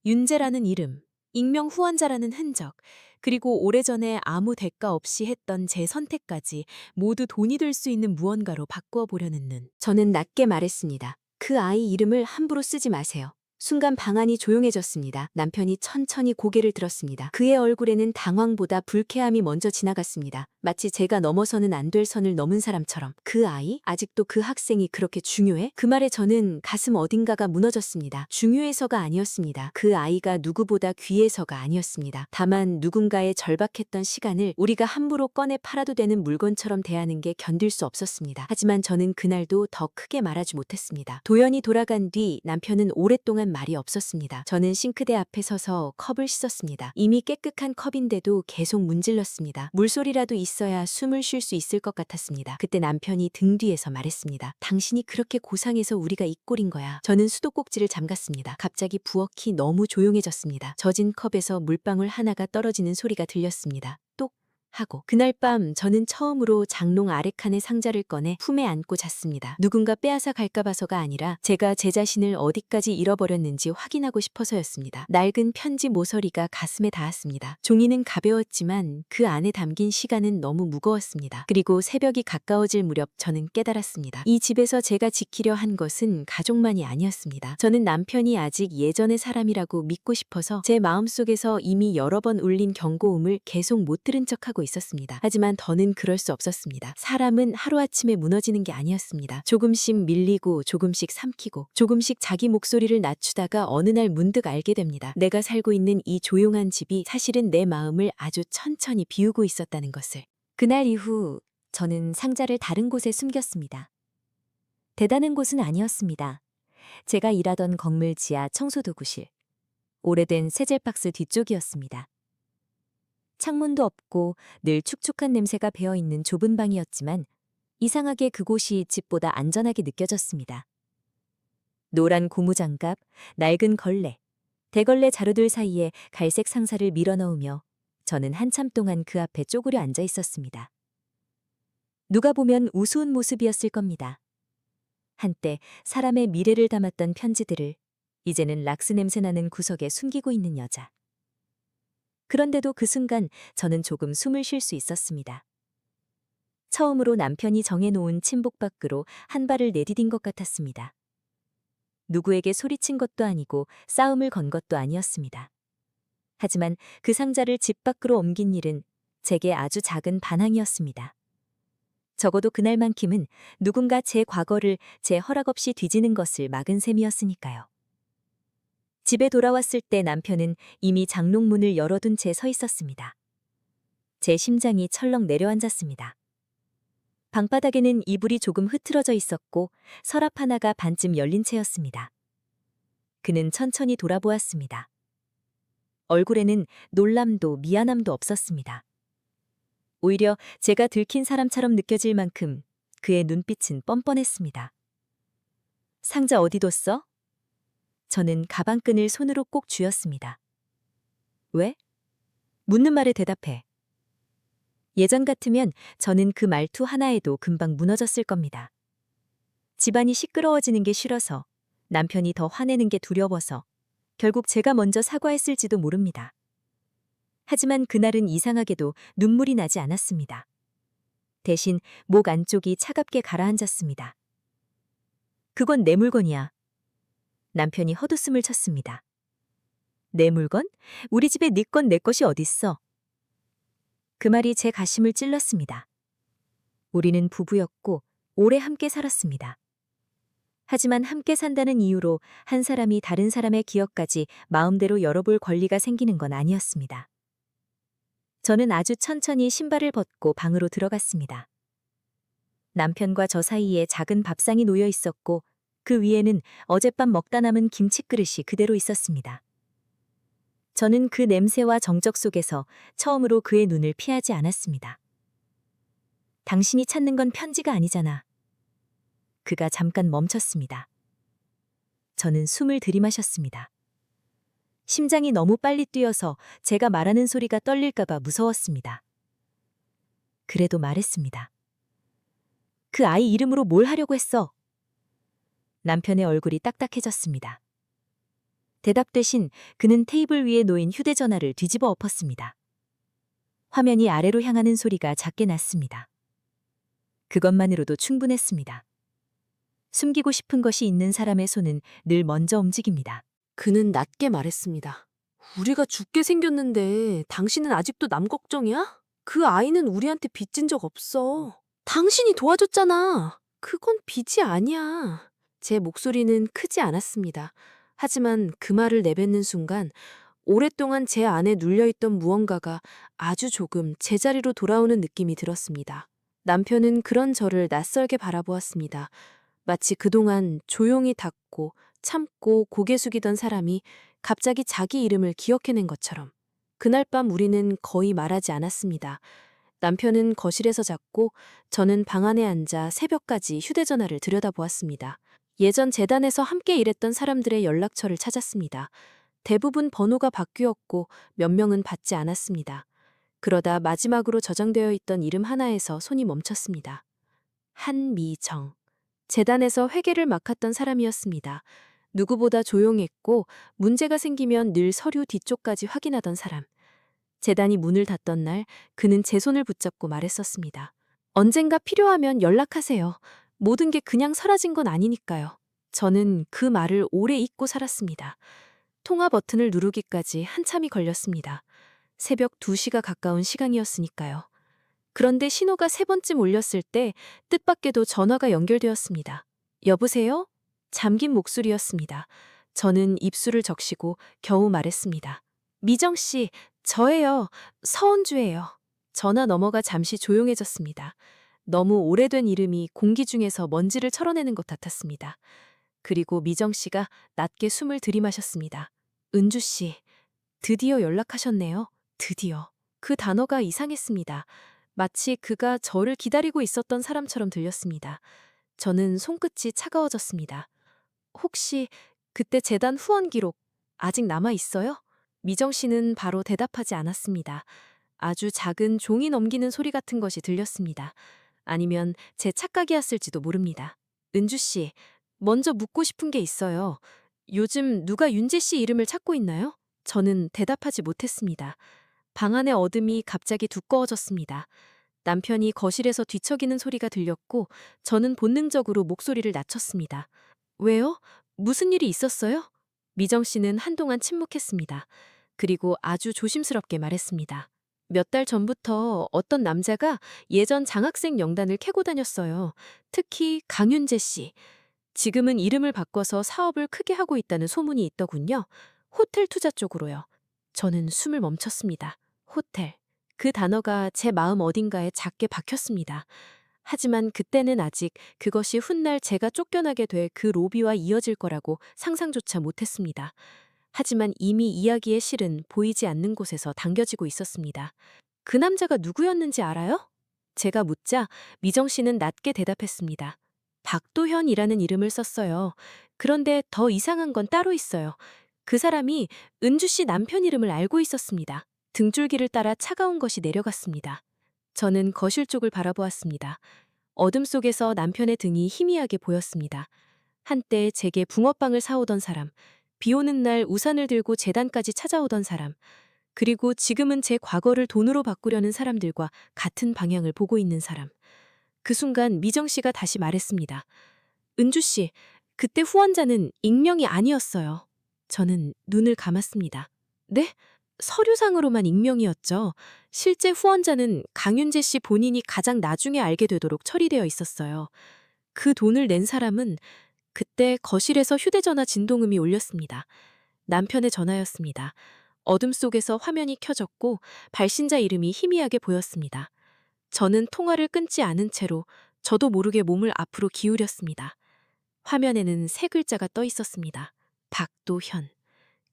윤재라는 이름, 익명 후원자라는 흔적, 그리고 오래전에 아무 대가 없이 했던 제 선택까지 모두 돈이 될 수 있는 무언가로 바꾸어 보려는 눈. 저는 낮게 말했습니다. 그 아이 이름을 함부로 쓰지 마세요. 순간 방 안이 조용해졌습니다. 남편이 천천히 고개를 들었습니다. 그의 얼굴에는 당황보다 불쾌함이 먼저 지나갔습니다. 마치 제가 넘어서는 안 될 선을 넘은 사람처럼. 그 아이? 아직도 그 학생이 그렇게 중요해? 그 말에 저는 가슴 어딘가가 무너졌습니다. 중요해서가 아니었습니다. 그 아이가 누구보다 귀해서가 아니었습니다. 다만 누군가의 절박했던 시간을 우리가 함부로 꺼내 팔아도 되는 물건처럼 대하는 게 견딜 수 없었습니다. 하지만 저는 그날도 더 크게 말하지 못했습니다. 도연이 돌아간 뒤 남편은 오랫동안 말이 없었습니다. 저는 싱크대 앞에 서서 컵을 씻었습니다. 이미 깨끗한 컵인데도 계속 문질렀습니다. 물소리라도 있어야 숨을 쉴 수 있을 것 같았습니다. 그때 남편이 등 뒤에서 말했습니다. 당신이 그렇게 고상해서 우리가 이 꼴인 거야. 저는 수도꼭지를 잠갔습니다. 갑자기 부엌이 너무 조용해졌습니다. 젖은 컵에서 물방울 하나가 떨어지는 소리가 들렸습니다. 똑 하고. 그날 밤 저는 처음으로 장롱 아래칸의 상자를 꺼내 품에 안고 잤습니다. 누군가 빼앗아 갈까 봐서가 아니라 제가 제 자신을 어디까지 잃어버렸는지 확인하고 싶어서였습니다. 낡은 편지 모서리가 가슴에 닿았습니다. 종이는 가벼웠지만 그 안에 담긴 시간은 너무 무거웠습니다. 그리고 새벽이 가까워질 무렵 저는 깨달았습니다. 이 집에서 제가 지키려 한 것은 가족만이 아니었습니다. 저는 남편이 아직 예전의 사람이라고 믿고 싶어서 제 마음속에서 이미 여러 번 울린 경고음을 계속 못 들은 척하고 있었습니다. 하지만 더는 그럴 수 없었습니다. 사람은 하루아침에 무너지는 게 아니었습니다. 조금씩 밀리고 조금씩 삼키고 조금씩 자기 목소리를 낮추다가 어느 날 문득 알게 됩니다. 내가 살고 있는 이 조용한 집이 사실은 내 마음을 아주 천천히 비우고 있었다는 것을. 그날 이후 저는 상자를 다른 곳에 숨겼습니다. 대단한 곳은 아니었습니다. 제가 일하던 건물 지하 청소도구실, 오래된 세젤박스 뒤쪽이었습니다. 창문도 없고 늘 축축한 냄새가 배어있는 좁은 방이었지만 이상하게 그곳이 집보다 안전하게 느껴졌습니다. 노란 고무장갑, 낡은 걸레, 대걸레 자루들 사이에 갈색 상사를 밀어넣으며 저는 한참 동안 그 앞에 쪼그려 앉아 있었습니다. 누가 보면 우스운 모습이었을 겁니다. 한때 사람의 미래를 담았던 편지들을 이제는 락스 냄새 나는 구석에 숨기고 있는 여자. 그런데도 그 순간 저는 조금 숨을 쉴 수 있었습니다. 처음으로 남편이 정해놓은 침복 밖으로 한 발을 내디딘 것 같았습니다. 누구에게 소리친 것도 아니고 싸움을 건 것도 아니었습니다. 하지만 그 상자를 집 밖으로 옮긴 일은 제게 아주 작은 반항이었습니다. 적어도 그날만큼은 누군가 제 과거를 제 허락 없이 뒤지는 것을 막은 셈이었으니까요. 집에 돌아왔을 때 남편은 이미 장롱문을 열어둔 채 서 있었습니다. 제 심장이 철렁 내려앉았습니다. 방바닥에는 이불이 조금 흐트러져 있었고 서랍 하나가 반쯤 열린 채였습니다. 그는 천천히 돌아보았습니다. 얼굴에는 놀람도 미안함도 없었습니다. 오히려 제가 들킨 사람처럼 느껴질 만큼 그의 눈빛은 뻔뻔했습니다. 상자 어디 뒀어? 저는 가방끈을 손으로 꼭 쥐었습니다. 왜? 묻는 말에 대답해. 예전 같으면 저는 그 말투 하나에도 금방 무너졌을 겁니다. 집안이 시끄러워지는 게 싫어서, 남편이 더 화내는 게 두려워서, 결국 제가 먼저 사과했을지도 모릅니다. 하지만 그날은 이상하게도 눈물이 나지 않았습니다. 대신 목 안쪽이 차갑게 가라앉았습니다. 그건 내 물건이야. 남편이 헛웃음을 쳤습니다. 내 물건? 우리 집에 네 건 내 것이 어딨어? 그 말이 제 가심을 찔렀습니다. 우리는 부부였고 오래 함께 살았습니다. 하지만 함께 산다는 이유로 한 사람이 다른 사람의 기억까지 마음대로 열어볼 권리가 생기는 건 아니었습니다. 저는 아주 천천히 신발을 벗고 방으로 들어갔습니다. 남편과 저 사이에 작은 밥상이 놓여 있었고 그 위에는 어젯밤 먹다 남은 김치 그릇이 그대로 있었습니다. 저는 그 냄새와 정적 속에서 처음으로 그의 눈을 피하지 않았습니다. 당신이 찾는 건 편지가 아니잖아. 그가 잠깐 멈췄습니다. 저는 숨을 들이마셨습니다. 심장이 너무 빨리 뛰어서 제가 말하는 소리가 떨릴까봐 무서웠습니다. 그래도 말했습니다. 그 아이 이름으로 뭘 하려고 했어? 남편의 얼굴이 딱딱해졌습니다. 대답 대신 그는 테이블 위에 놓인 휴대전화를 뒤집어 엎었습니다. 화면이 아래로 향하는 소리가 작게 났습니다. 그것만으로도 충분했습니다. 숨기고 싶은 것이 있는 사람의 손은 늘 먼저 움직입니다. 그는 낮게 말했습니다. 우리가 죽게 생겼는데 당신은 아직도 남 걱정이야? 그 아이는 우리한테 빚진 적 없어. 당신이 도와줬잖아. 그건 빚이 아니야. 제 목소리는 크지 않았습니다. 하지만 그 말을 내뱉는 순간 오랫동안 제 안에 눌려있던 무언가가 아주 조금 제자리로 돌아오는 느낌이 들었습니다. 남편은 그런 저를 낯설게 바라보았습니다. 마치 그동안 조용히 닫고 참고 고개 숙이던 사람이 갑자기 자기 이름을 기억해낸 것처럼. 그날 밤 우리는 거의 말하지 않았습니다. 남편은 거실에서 잤고 저는 방 안에 앉아 새벽까지 휴대전화를 들여다보았습니다. 예전 재단에서 함께 일했던 사람들의 연락처를 찾았습니다. 대부분 번호가 바뀌었고 몇 명은 받지 않았습니다. 그러다 마지막으로 저장되어 있던 이름 하나에서 손이 멈췄습니다. 한미정. 재단에서 회계를 맡았던 사람이었습니다. 누구보다 조용했고 문제가 생기면 늘 서류 뒤쪽까지 확인하던 사람. 재단이 문을 닫던 날 그는 제 손을 붙잡고 말했었습니다. 언젠가 필요하면 연락하세요. 모든 게 그냥 사라진 건 아니니까요. 저는 그 말을 오래 잊고 살았습니다. 통화 버튼을 누르기까지 한참이 걸렸습니다. 새벽 2시가 가까운 시간이었으니까요. 그런데 신호가 3번쯤 울렸을 때 뜻밖에도 전화가 연결되었습니다. 여보세요? 잠긴 목소리였습니다. 저는 입술을 적시고 겨우 말했습니다. 미정 씨, 저예요. 서은주예요. 전화 너머가 잠시 조용해졌습니다. 너무 오래된 이름이 공기 중에서 먼지를 철어내는 것 같았습니다. 그리고 미정 씨가 낮게 숨을 들이마셨습니다. 은주 씨, 드디어 연락하셨네요. 드디어. 그 단어가 이상했습니다. 마치 그가 저를 기다리고 있었던 사람처럼 들렸습니다. 저는 손끝이 차가워졌습니다. 혹시 그때 재단 후원 기록 아직 남아 있어요? 미정 씨는 바로 대답하지 않았습니다. 아주 작은 종이 넘기는 소리 같은 것이 들렸습니다. 아니면 제 착각이었을지도 모릅니다. 은주 씨, 먼저 묻고 싶은 게 있어요. 요즘 누가 윤재 씨 이름을 찾고 있나요? 저는 대답하지 못했습니다. 방 안의 어둠이 갑자기 두꺼워졌습니다. 남편이 거실에서 뒤척이는 소리가 들렸고 저는 본능적으로 목소리를 낮췄습니다. 왜요? 무슨 일이 있었어요? 미정 씨는 한동안 침묵했습니다. 그리고 아주 조심스럽게 말했습니다. 몇 달 전부터 어떤 남자가 예전 장학생 명단을 캐고 다녔어요. 특히 강윤재 씨. 지금은 이름을 바꿔서 사업을 크게 하고 있다는 소문이 있더군요. 호텔 투자 쪽으로요. 저는 숨을 멈췄습니다. 호텔. 그 단어가 제 마음 어딘가에 작게 박혔습니다. 하지만 그때는 아직 그것이 훗날 제가 쫓겨나게 될 그 로비와 이어질 거라고 상상조차 못했습니다. 하지만 이미 이야기의 실은 보이지 않는 곳에서 당겨지고 있었습니다. 그 남자가 누구였는지 알아요? 제가 묻자 미정 씨는 낮게 대답했습니다. 박도현이라는 이름을 썼어요. 그런데 더 이상한 건 따로 있어요. 그 사람이 은주 씨 남편 이름을 알고 있었습니다. 등줄기를 따라 차가운 것이 내려갔습니다. 저는 거실 쪽을 바라보았습니다. 어둠 속에서 남편의 등이 희미하게 보였습니다. 한때 제게 붕어빵을 사오던 사람, 비 오는 날 우산을 들고 재단까지 찾아오던 사람, 그리고 지금은 제 과거를 돈으로 바꾸려는 사람들과 같은 방향을 보고 있는 사람. 그 순간 미정 씨가 다시 말했습니다. 은주 씨, 그때 후원자는 익명이 아니었어요. 저는 눈을 감았습니다. 네? 서류상으로만 익명이었죠. 실제 후원자는 강윤재 씨 본인이 가장 나중에 알게 되도록 처리되어 있었어요. 그 돈을 낸 사람은 그때 거실에서 휴대전화 진동음이 울렸습니다. 남편의 전화였습니다. 어둠 속에서 화면이 켜졌고 발신자 이름이 희미하게 보였습니다. 저는 통화를 끊지 않은 채로 저도 모르게 몸을 앞으로 기울였습니다. 화면에는 세 글자가 떠 있었습니다. 박도현.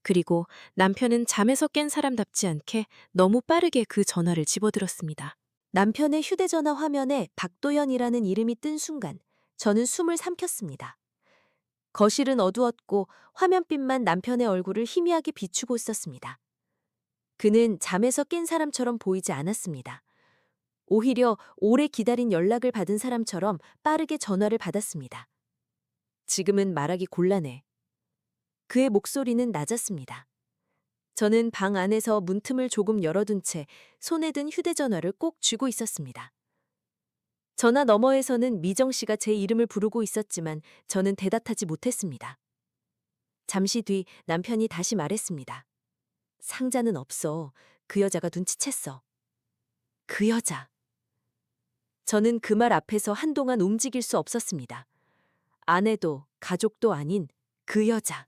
그리고 남편은 잠에서 깬 사람답지 않게 너무 빠르게 그 전화를 집어들었습니다. 남편의 휴대전화 화면에 박도연이라는 이름이 뜬 순간 저는 숨을 삼켰습니다. 거실은 어두웠고 화면빛만 남편의 얼굴을 희미하게 비추고 있었습니다. 그는 잠에서 깬 사람처럼 보이지 않았습니다. 오히려 오래 기다린 연락을 받은 사람처럼 빠르게 전화를 받았습니다. 지금은 말하기 곤란해. 그의 목소리는 낮았습니다. 저는 방 안에서 문틈을 조금 열어둔 채 손에 든 휴대전화를 꼭 쥐고 있었습니다. 전화 너머에서는 미정 씨가 제 이름을 부르고 있었지만 저는 대답하지 못했습니다. 잠시 뒤 남편이 다시 말했습니다. 상자는 없어. 그 여자가 눈치챘어. 그 여자. 저는 그 말 앞에서 한동안 움직일 수 없었습니다. 아내도 가족도 아닌 그 여자.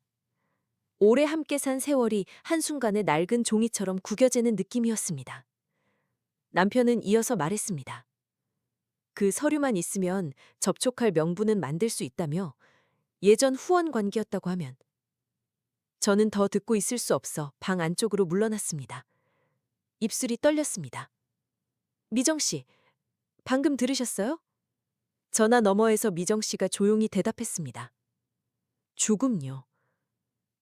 오래 함께 산 세월이 한순간에 낡은 종이처럼 구겨지는 느낌이었습니다. 남편은 이어서 말했습니다. 그 서류만 있으면 접촉할 명분은 만들 수 있다며 예전 후원 관계였다고 하면. 저는 더 듣고 있을 수 없어 방 안쪽으로 물러났습니다. 입술이 떨렸습니다. 미정 씨, 방금 들으셨어요? 전화 너머에서 미정 씨가 조용히 대답했습니다. 죽음요.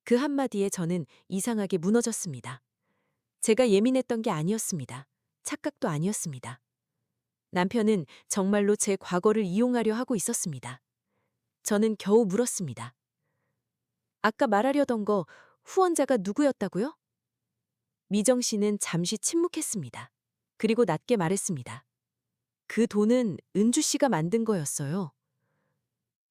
그 한마디에 저는 이상하게 무너졌습니다. 제가 예민했던 게 아니었습니다. 착각도 아니었습니다. 남편은 정말로 제 과거를 이용하려 하고 있었습니다. 저는 겨우 물었습니다. 아까 말하려던 거 후원자가 누구였다고요? 미정 씨는 잠시 침묵했습니다. 그리고 낮게 말했습니다. 그 돈은 은주 씨가 만든 거였어요.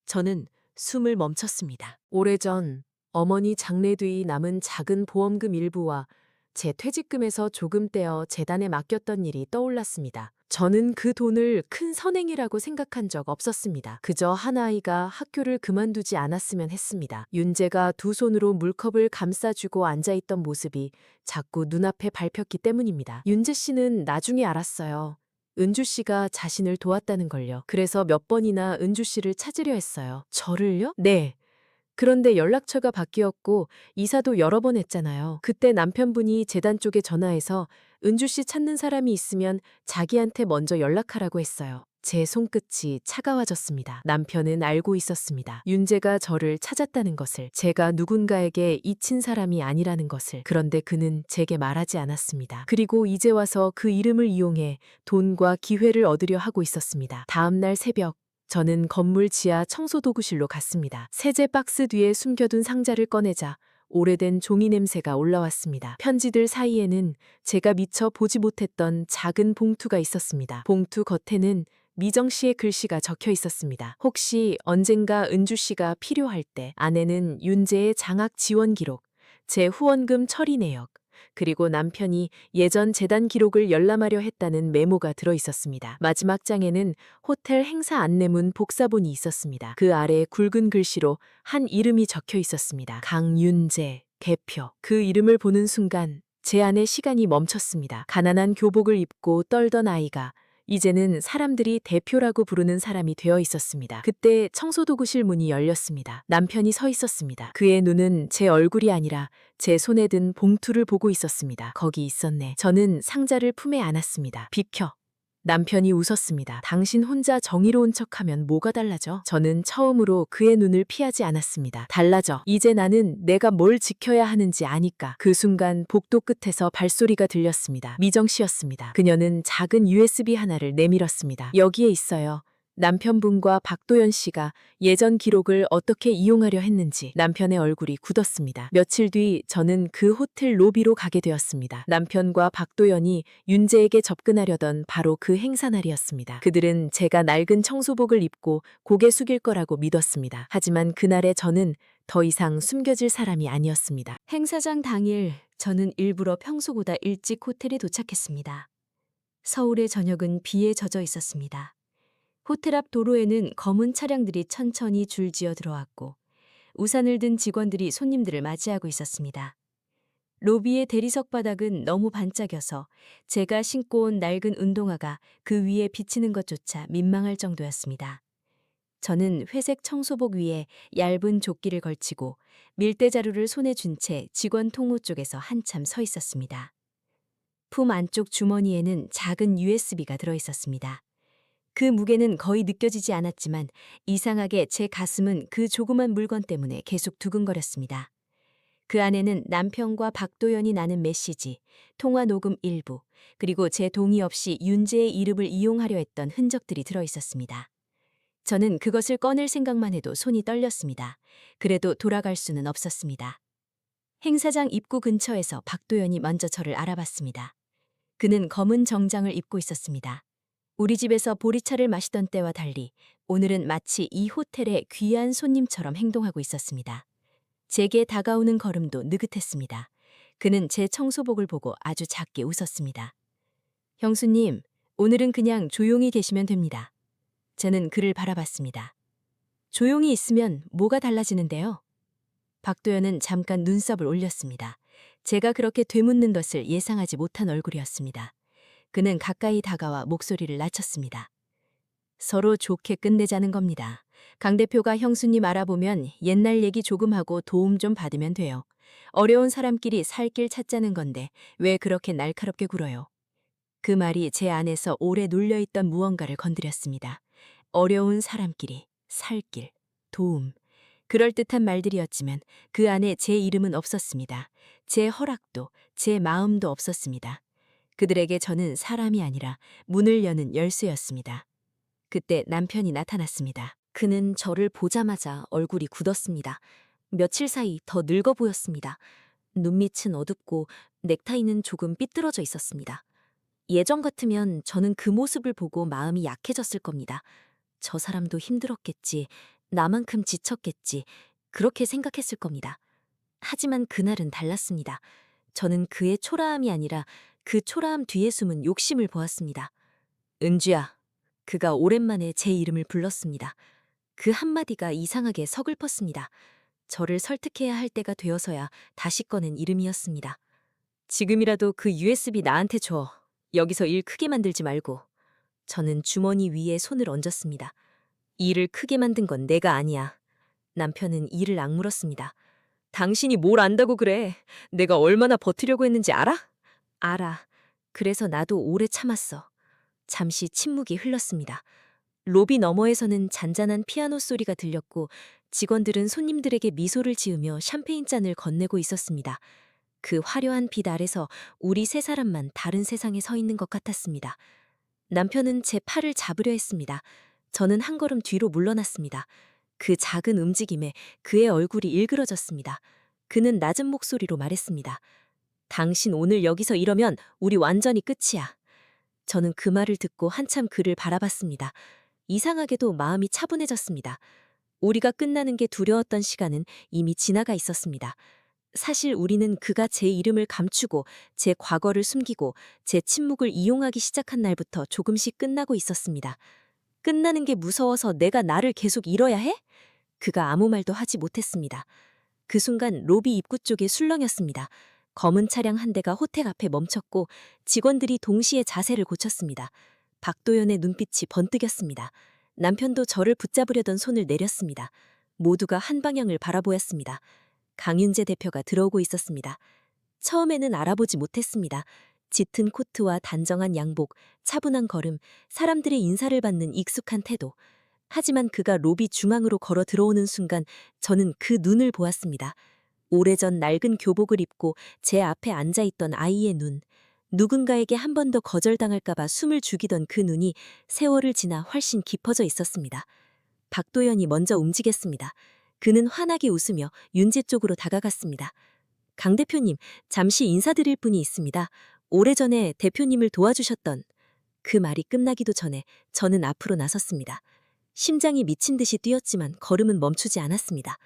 저는 숨을 멈췄습니다. 오래전 어머니 장례 뒤 남은 작은 보험금 일부와 제 퇴직금에서 조금 떼어 재단에 맡겼던 일이 떠올랐습니다. 저는 그 돈을 큰 선행이라고 생각한 적 없었습니다. 그저 한 아이가 학교를 그만두지 않았으면 했습니다. 윤재가 두 손으로 물컵을 감싸주고 앉아있던 모습이 자꾸 눈앞에 밟혔기 때문입니다. 윤재 씨는 나중에 알았어요. 은주 씨가 자신을 도왔다는 걸요. 그래서 몇 번이나 은주 씨를 찾으려 했어요. 저를요? 네. 그런데 연락처가 바뀌었고 이사도 여러 번 했잖아요. 그때 남편분이 재단 쪽에 전화해서 은주 씨 찾는 사람이 있으면 자기한테 먼저 연락하라고 했어요. 제 손끝이 차가워졌습니다. 남편은 알고 있었습니다. 윤재가 저를 찾았다는 것을, 제가 누군가에게 잊힌 사람이 아니라는 것을. 그런데 그는 제게 말하지 않았습니다. 그리고 이제 와서 그 이름을 이용해 돈과 기회를 얻으려 하고 있었습니다. 다음 날 새벽, 저는 건물 지하 청소도구실로 갔습니다. 세제 박스 뒤에 숨겨둔 상자를 꺼내자 오래된 종이 냄새가 올라왔습니다. 편지들 사이에는 제가 미처 보지 못했던 작은 봉투가 있었습니다. 봉투 겉에는 미정 씨의 글씨가 적혀 있었습니다. 혹시 언젠가 은주 씨가 필요할 때, 안에는 윤재의 장학 지원 기록, 제 후원금 처리 내역, 그리고 남편이 예전 재단 기록을 열람하려 했다는 메모가 들어 있었습니다. 마지막 장에는 호텔 행사 안내문 복사본이 있었습니다. 그 아래 굵은 글씨로 한 이름이 적혀 있었습니다. 강윤재 대표. 그 이름을 보는 순간 제 안에 시간이 멈췄습니다. 가난한 교복을 입고 떨던 아이가 이제는 사람들이 대표라고 부르는 사람이 되어 있었습니다. 그때 청소도구실 문이 열렸습니다. 남편이 서 있었습니다. 그의 눈은 제 얼굴이 아니라 제 손에 든 봉투를 보고 있었습니다. 거기 있었네. 저는 상자를 품에 안았습니다. 비켜. 남편이 웃었습니다. 당신 혼자 정의로운 척하면 뭐가 달라져? 저는 처음으로 그의 눈을 피하지 않았습니다. 달라져. 이제 나는 내가 뭘 지켜야 하는지 아니까. 그 순간 복도 끝에서 발소리가 들렸습니다. 미정 씨였습니다. 그녀는 작은 USB 하나를 내밀었습니다. 여기에 있어요. 남편분과 박도연 씨가 예전 기록을 어떻게 이용하려 했는지. 남편의 얼굴이 굳었습니다. 며칠 뒤 저는 그 호텔 로비로 가게 되었습니다. 남편과 박도연이 윤재에게 접근하려던 바로 그 행사 날이었습니다. 그들은 제가 낡은 청소복을 입고 고개 숙일 거라고 믿었습니다. 하지만 그날의 저는 더 이상 숨겨질 사람이 아니었습니다. 행사장 당일 저는 일부러 평소보다 일찍 호텔에 도착했습니다. 서울의 저녁은 비에 젖어 있었습니다. 호텔 앞 도로에는 검은 차량들이 천천히 줄지어 들어왔고 우산을 든 직원들이 손님들을 맞이하고 있었습니다. 로비의 대리석 바닥은 너무 반짝여서 제가 신고 온 낡은 운동화가 그 위에 비치는 것조차 민망할 정도였습니다. 저는 회색 청소복 위에 얇은 조끼를 걸치고 밀대자루를 손에 쥔 채 직원 통로 쪽에서 한참 서 있었습니다. 품 안쪽 주머니에는 작은 USB가 들어 있었습니다. 그 무게는 거의 느껴지지 않았지만 이상하게 제 가슴은 그 조그만 물건 때문에 계속 두근거렸습니다. 그 안에는 남편과 박도연이 나눈 메시지, 통화 녹음 일부, 그리고 제 동의 없이 윤재의 이름을 이용하려 했던 흔적들이 들어 있었습니다. 저는 그것을 꺼낼 생각만 해도 손이 떨렸습니다. 그래도 돌아갈 수는 없었습니다. 행사장 입구 근처에서 박도연이 먼저 저를 알아봤습니다. 그는 검은 정장을 입고 있었습니다. 우리 집에서 보리차를 마시던 때와 달리 오늘은 마치 이 호텔의 귀한 손님처럼 행동하고 있었습니다. 제게 다가오는 걸음도 느긋했습니다. 그는 제 청소복을 보고 아주 작게 웃었습니다. 형수님, 오늘은 그냥 조용히 계시면 됩니다. 저는 그를 바라봤습니다. 조용히 있으면 뭐가 달라지는데요? 박도연은 잠깐 눈썹을 올렸습니다. 제가 그렇게 되묻는 것을 예상하지 못한 얼굴이었습니다. 그는 가까이 다가와 목소리를 낮췄습니다. 서로 좋게 끝내자는 겁니다. 강 대표가 형수님 알아보면 옛날 얘기 조금 하고 도움 좀 받으면 돼요. 어려운 사람끼리 살 길 찾자는 건데 왜 그렇게 날카롭게 굴어요? 그 말이 제 안에서 오래 눌려있던 무언가를 건드렸습니다. 어려운 사람끼리, 살길, 도움. 그럴듯한 말들이었지만 그 안에 제 이름은 없었습니다. 제 허락도, 제 마음도 없었습니다. 그들에게 저는 사람이 아니라 문을 여는 열쇠였습니다. 그때 남편이 나타났습니다. 그는 저를 보자마자 얼굴이 굳었습니다. 며칠 사이 더 늙어 보였습니다. 눈밑은 어둡고 넥타이는 조금 삐뚤어져 있었습니다. 예전 같으면 저는 그 모습을 보고 마음이 약해졌을 겁니다. 저 사람도 힘들었겠지, 나만큼 지쳤겠지, 그렇게 생각했을 겁니다. 하지만 그날은 달랐습니다. 저는 그의 초라함이 아니라 그 초라함 뒤에 숨은 욕심을 보았습니다. 은주야, 그가 오랜만에 제 이름을 불렀습니다. 그 한마디가 이상하게 서글펐습니다. 저를 설득해야 할 때가 되어서야 다시 꺼낸 이름이었습니다. 지금이라도 그 USB 나한테 줘. 여기서 일 크게 만들지 말고. 저는 주머니 위에 손을 얹었습니다. 일을 크게 만든 건 내가 아니야. 남편은 이를 악물었습니다. 당신이 뭘 안다고 그래? 내가 얼마나 버티려고 했는지 알아? 알아. 그래서 나도 오래 참았어. 잠시 침묵이 흘렀습니다. 로비 너머에서는 잔잔한 피아노 소리가 들렸고 직원들은 손님들에게 미소를 지으며 샴페인 잔을 건네고 있었습니다. 그 화려한 빛 아래서 우리 세 사람만 다른 세상에 서 있는 것 같았습니다. 남편은 제 팔을 잡으려 했습니다. 저는 한 걸음 뒤로 물러났습니다. 그 작은 움직임에 그의 얼굴이 일그러졌습니다. 그는 낮은 목소리로 말했습니다. 당신 오늘 여기서 이러면 우리 완전히 끝이야. 저는 그 말을 듣고 한참 그를 바라봤습니다. 이상하게도 마음이 차분해졌습니다. 우리가 끝나는 게 두려웠던 시간은 이미 지나가 있었습니다. 사실 우리는 그가 제 이름을 감추고 제 과거를 숨기고 제 침묵을 이용하기 시작한 날부터 조금씩 끝나고 있었습니다. 끝나는 게 무서워서 내가 나를 계속 잃어야 해? 그가 아무 말도 하지 못했습니다. 그 순간 로비 입구 쪽에 술렁였습니다. 검은 차량 한 대가 호텔 앞에 멈췄고 직원들이 동시에 자세를 고쳤습니다. 박도연의 눈빛이 번뜩였습니다. 남편도 저를 붙잡으려던 손을 내렸습니다. 모두가 한 방향을 바라보았습니다. 강윤재 대표가 들어오고 있었습니다. 처음에는 알아보지 못했습니다. 짙은 코트와 단정한 양복, 차분한 걸음, 사람들의 인사를 받는 익숙한 태도. 하지만 그가 로비 중앙으로 걸어 들어오는 순간 저는 그 눈을 보았습니다. 오래전 낡은 교복을 입고 제 앞에 앉아있던 아이의 눈. 누군가에게 한 번 더 거절당할까봐 숨을 죽이던 그 눈이 세월을 지나 훨씬 깊어져 있었습니다. 박도연이 먼저 움직였습니다. 그는 환하게 웃으며 윤재 쪽으로 다가갔습니다. 강 대표님, 잠시 인사드릴 분이 있습니다. 오래전에 대표님을 도와주셨던. 그 말이 끝나기도 전에 저는 앞으로 나섰습니다. 심장이 미친 듯이 뛰었지만 걸음은 멈추지 않았습니다.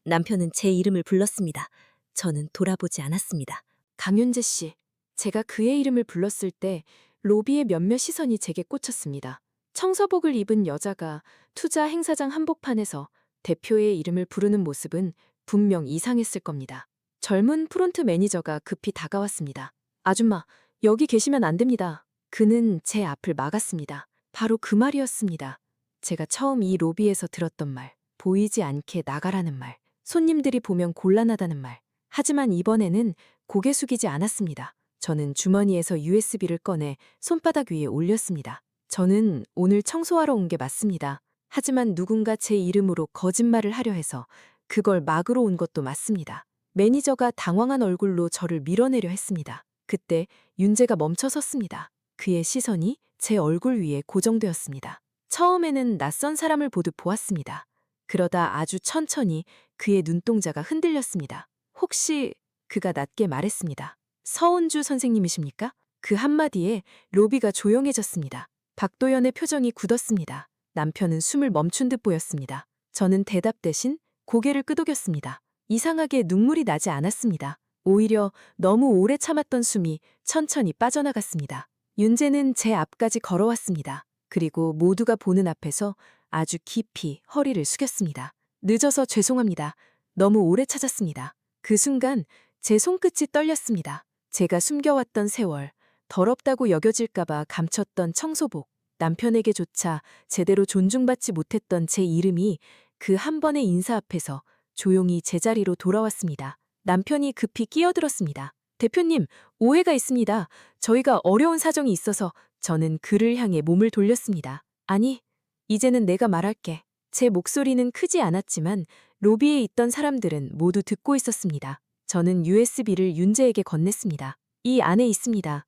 남편은 제 이름을 불렀습니다. 저는 돌아보지 않았습니다. 강윤재 씨, 제가 그의 이름을 불렀을 때 로비의 몇몇 시선이 제게 꽂혔습니다. 청서복을 입은 여자가 투자 행사장 한복판에서 대표의 이름을 부르는 모습은 분명 이상했을 겁니다. 젊은 프론트 매니저가 급히 다가왔습니다. 아줌마, 여기 계시면 안 됩니다. 그는 제 앞을 막았습니다. 바로 그 말이었습니다. 제가 처음 이 로비에서 들었던 말, 보이지 않게 나가라는 말, 손님들이 보면 곤란하다는 말. 하지만 이번에는 고개 숙이지 않았습니다. 저는 주머니에서 USB를 꺼내 손바닥 위에 올렸습니다. 저는 오늘 청소하러 온 게 맞습니다. 하지만 누군가 제 이름으로 거짓말을 하려 해서 그걸 막으러 온 것도 맞습니다. 매니저가 당황한 얼굴로 저를 밀어내려 했습니다. 그때 윤재가 멈춰 섰습니다. 그의 시선이 제 얼굴 위에 고정되었습니다. 처음에는 낯선 사람을 보듯 보았습니다. 그러다 아주 천천히 그의 눈동자가 흔들렸습니다. 혹시 그가 낮게 말했습니다. 서은주 선생님이십니까? 그 한마디에 로비가 조용해졌습니다. 박도연의 표정이 굳었습니다. 남편은 숨을 멈춘 듯 보였습니다. 저는 대답 대신 고개를 끄덕였습니다. 이상하게 눈물이 나지 않았습니다. 오히려 너무 오래 참았던 숨이 천천히 빠져나갔습니다. 윤재는 제 앞까지 걸어왔습니다. 그리고 모두가 보는 앞에서 아주 깊이 허리를 숙였습니다. 늦어서 죄송합니다. 너무 오래 찾았습니다. 그 순간 제 손끝이 떨렸습니다. 제가 숨겨왔던 세월, 더럽다고 여겨질까봐 감췄던 청소복, 남편에게조차 제대로 존중받지 못했던 제 이름이 그 한 번의 인사 앞에서 조용히 제자리로 돌아왔습니다. 남편이 급히 끼어들었습니다. 대표님, 오해가 있습니다. 저희가 어려운 사정이 있어서 저는 그를 향해 몸을 돌렸습니다. 아니, 이제는 내가 말할게. 제 목소리는 크지 않았지만 로비에 있던 사람들은 모두 듣고 있었습니다. 저는 USB를 윤재에게 건넸습니다. 이 안에 있습니다.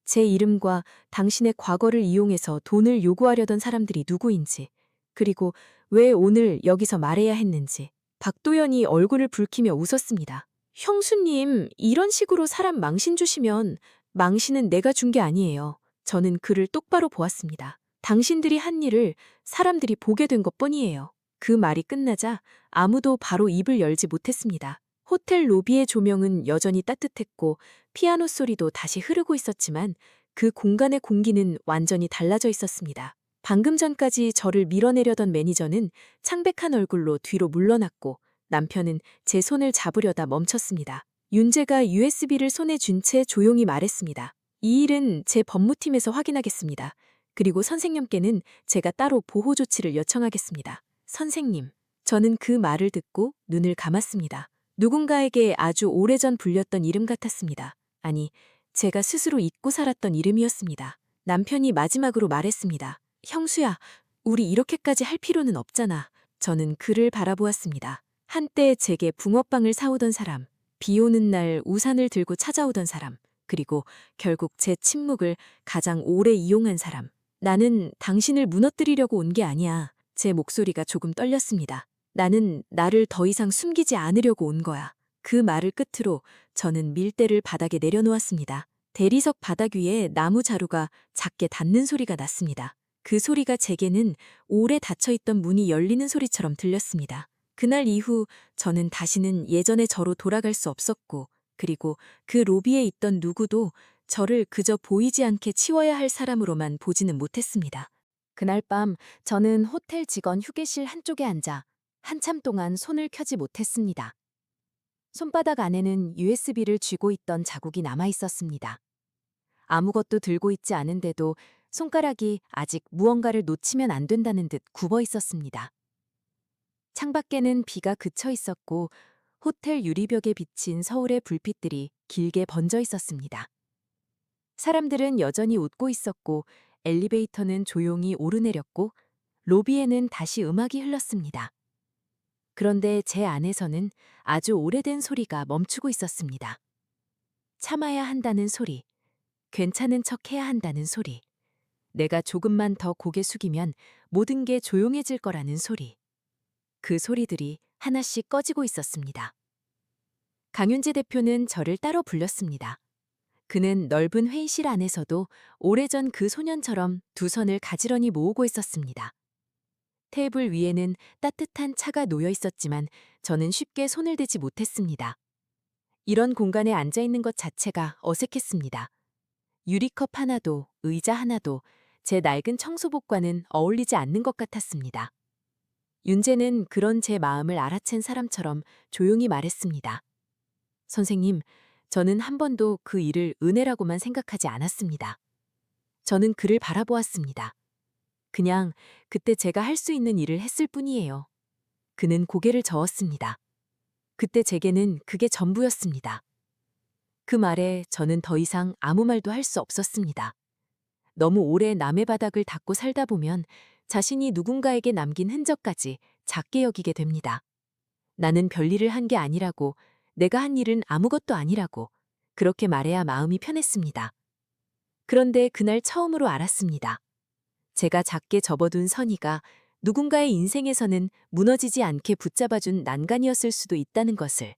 제 이름과 당신의 과거를 이용해서 돈을 요구하려던 사람들이 누구인지, 그리고 왜 오늘 여기서 말해야 했는지. 박도연이 얼굴을 붉히며 웃었습니다. 형수님, 이런 식으로 사람 망신 주시면 망신은 내가 준 게 아니에요. 저는 그를 똑바로 보았습니다. 당신들이 한 일을 사람들이 보게 된 것뿐이에요. 그 말이 끝나자 아무도 바로 입을 열지 못했습니다. 호텔 로비의 조명은 여전히 따뜻했고 피아노 소리도 다시 흐르고 있었지만 그 공간의 공기는 완전히 달라져 있었습니다. 방금 전까지 저를 밀어내려던 매니저는 창백한 얼굴로 뒤로 물러났고 남편은 제 손을 잡으려다 멈췄습니다. 윤재가 USB를 손에 쥔 채 조용히 말했습니다. 이 일은 제 법무팀에서 확인하겠습니다. 그리고 선생님께는 제가 따로 보호 조치를 요청하겠습니다. 선생님, 저는 그 말을 듣고 눈을 감았습니다. 누군가에게 아주 오래전 불렸던 이름 같았습니다. 아니, 제가 스스로 잊고 살았던 이름이었습니다. 남편이 마지막으로 말했습니다. 형수야, 우리 이렇게까지 할 필요는 없잖아. 저는 그를 바라보았습니다. 한때 제게 붕어빵을 사오던 사람, 비 오는 날 우산을 들고 찾아오던 사람, 그리고 결국 제 침묵을 가장 오래 이용한 사람. 나는 당신을 무너뜨리려고 온 게 아니야. 제 목소리가 조금 떨렸습니다. 나는 나를 더 이상 숨기지 않으려고 온 거야. 그 말을 끝으로 저는 밀대를 바닥에 내려놓았습니다. 대리석 바닥 위에 나무 자루가 작게 닿는 소리가 났습니다. 그 소리가 제게는 오래 닫혀있던 문이 열리는 소리처럼 들렸습니다. 그날 이후 저는 다시는 예전의 저로 돌아갈 수 없었고, 그리고 그 로비에 있던 누구도 저를 그저 보이지 않게 치워야 할 사람으로만 보지는 못했습니다. 그날 밤 저는 호텔 직원 휴게실 한쪽에 앉아 한참 동안 손을 켜지 못했습니다. 손바닥 안에는 USB를 쥐고 있던 자국이 남아 있었습니다. 아무것도 들고 있지 않은데도 손가락이 아직 무언가를 놓치면 안 된다는 듯 굽어 있었습니다. 창밖에는 비가 그쳐 있었고 호텔 유리벽에 비친 서울의 불빛들이 길게 번져 있었습니다. 사람들은 여전히 웃고 있었고 엘리베이터는 조용히 오르내렸고 로비에는 다시 음악이 흘렀습니다. 그런데 제 안에서는 아주 오래된 소리가 멈추고 있었습니다. 참아야 한다는 소리, 괜찮은 척 해야 한다는 소리, 내가 조금만 더 고개 숙이면 모든 게 조용해질 거라는 소리. 그 소리들이 하나씩 꺼지고 있었습니다. 강윤재 대표는 저를 따로 불렀습니다. 그는 넓은 회의실 안에서도 오래전 그 소년처럼 두 손을 가지런히 모으고 있었습니다. 테이블 위에는 따뜻한 차가 놓여 있었지만 저는 쉽게 손을 대지 못했습니다. 이런 공간에 앉아 있는 것 자체가 어색했습니다. 유리컵 하나도, 의자 하나도 제 낡은 청소복과는 어울리지 않는 것 같았습니다. 윤재는 그런 제 마음을 알아챈 사람처럼 조용히 말했습니다. 선생님, 저는 한 번도 그 일을 은혜라고만 생각하지 않았습니다. 저는 그를 바라보았습니다. 그냥 그때 제가 할 수 있는 일을 했을 뿐이에요. 그는 고개를 저었습니다. 그때 제게는 그게 전부였습니다. 그 말에 저는 더 이상 아무 말도 할 수 없었습니다. 너무 오래 남의 바닥을 닦고 살다 보면 자신이 누군가에게 남긴 흔적까지 작게 여기게 됩니다. 나는 별일을 한 게 아니라고, 내가 한 일은 아무것도 아니라고, 그렇게 말해야 마음이 편했습니다. 그런데 그날 처음으로 알았습니다. 제가 작게 접어둔 선의가 누군가의 인생에서는 무너지지 않게 붙잡아준 난간이었을 수도 있다는 것을.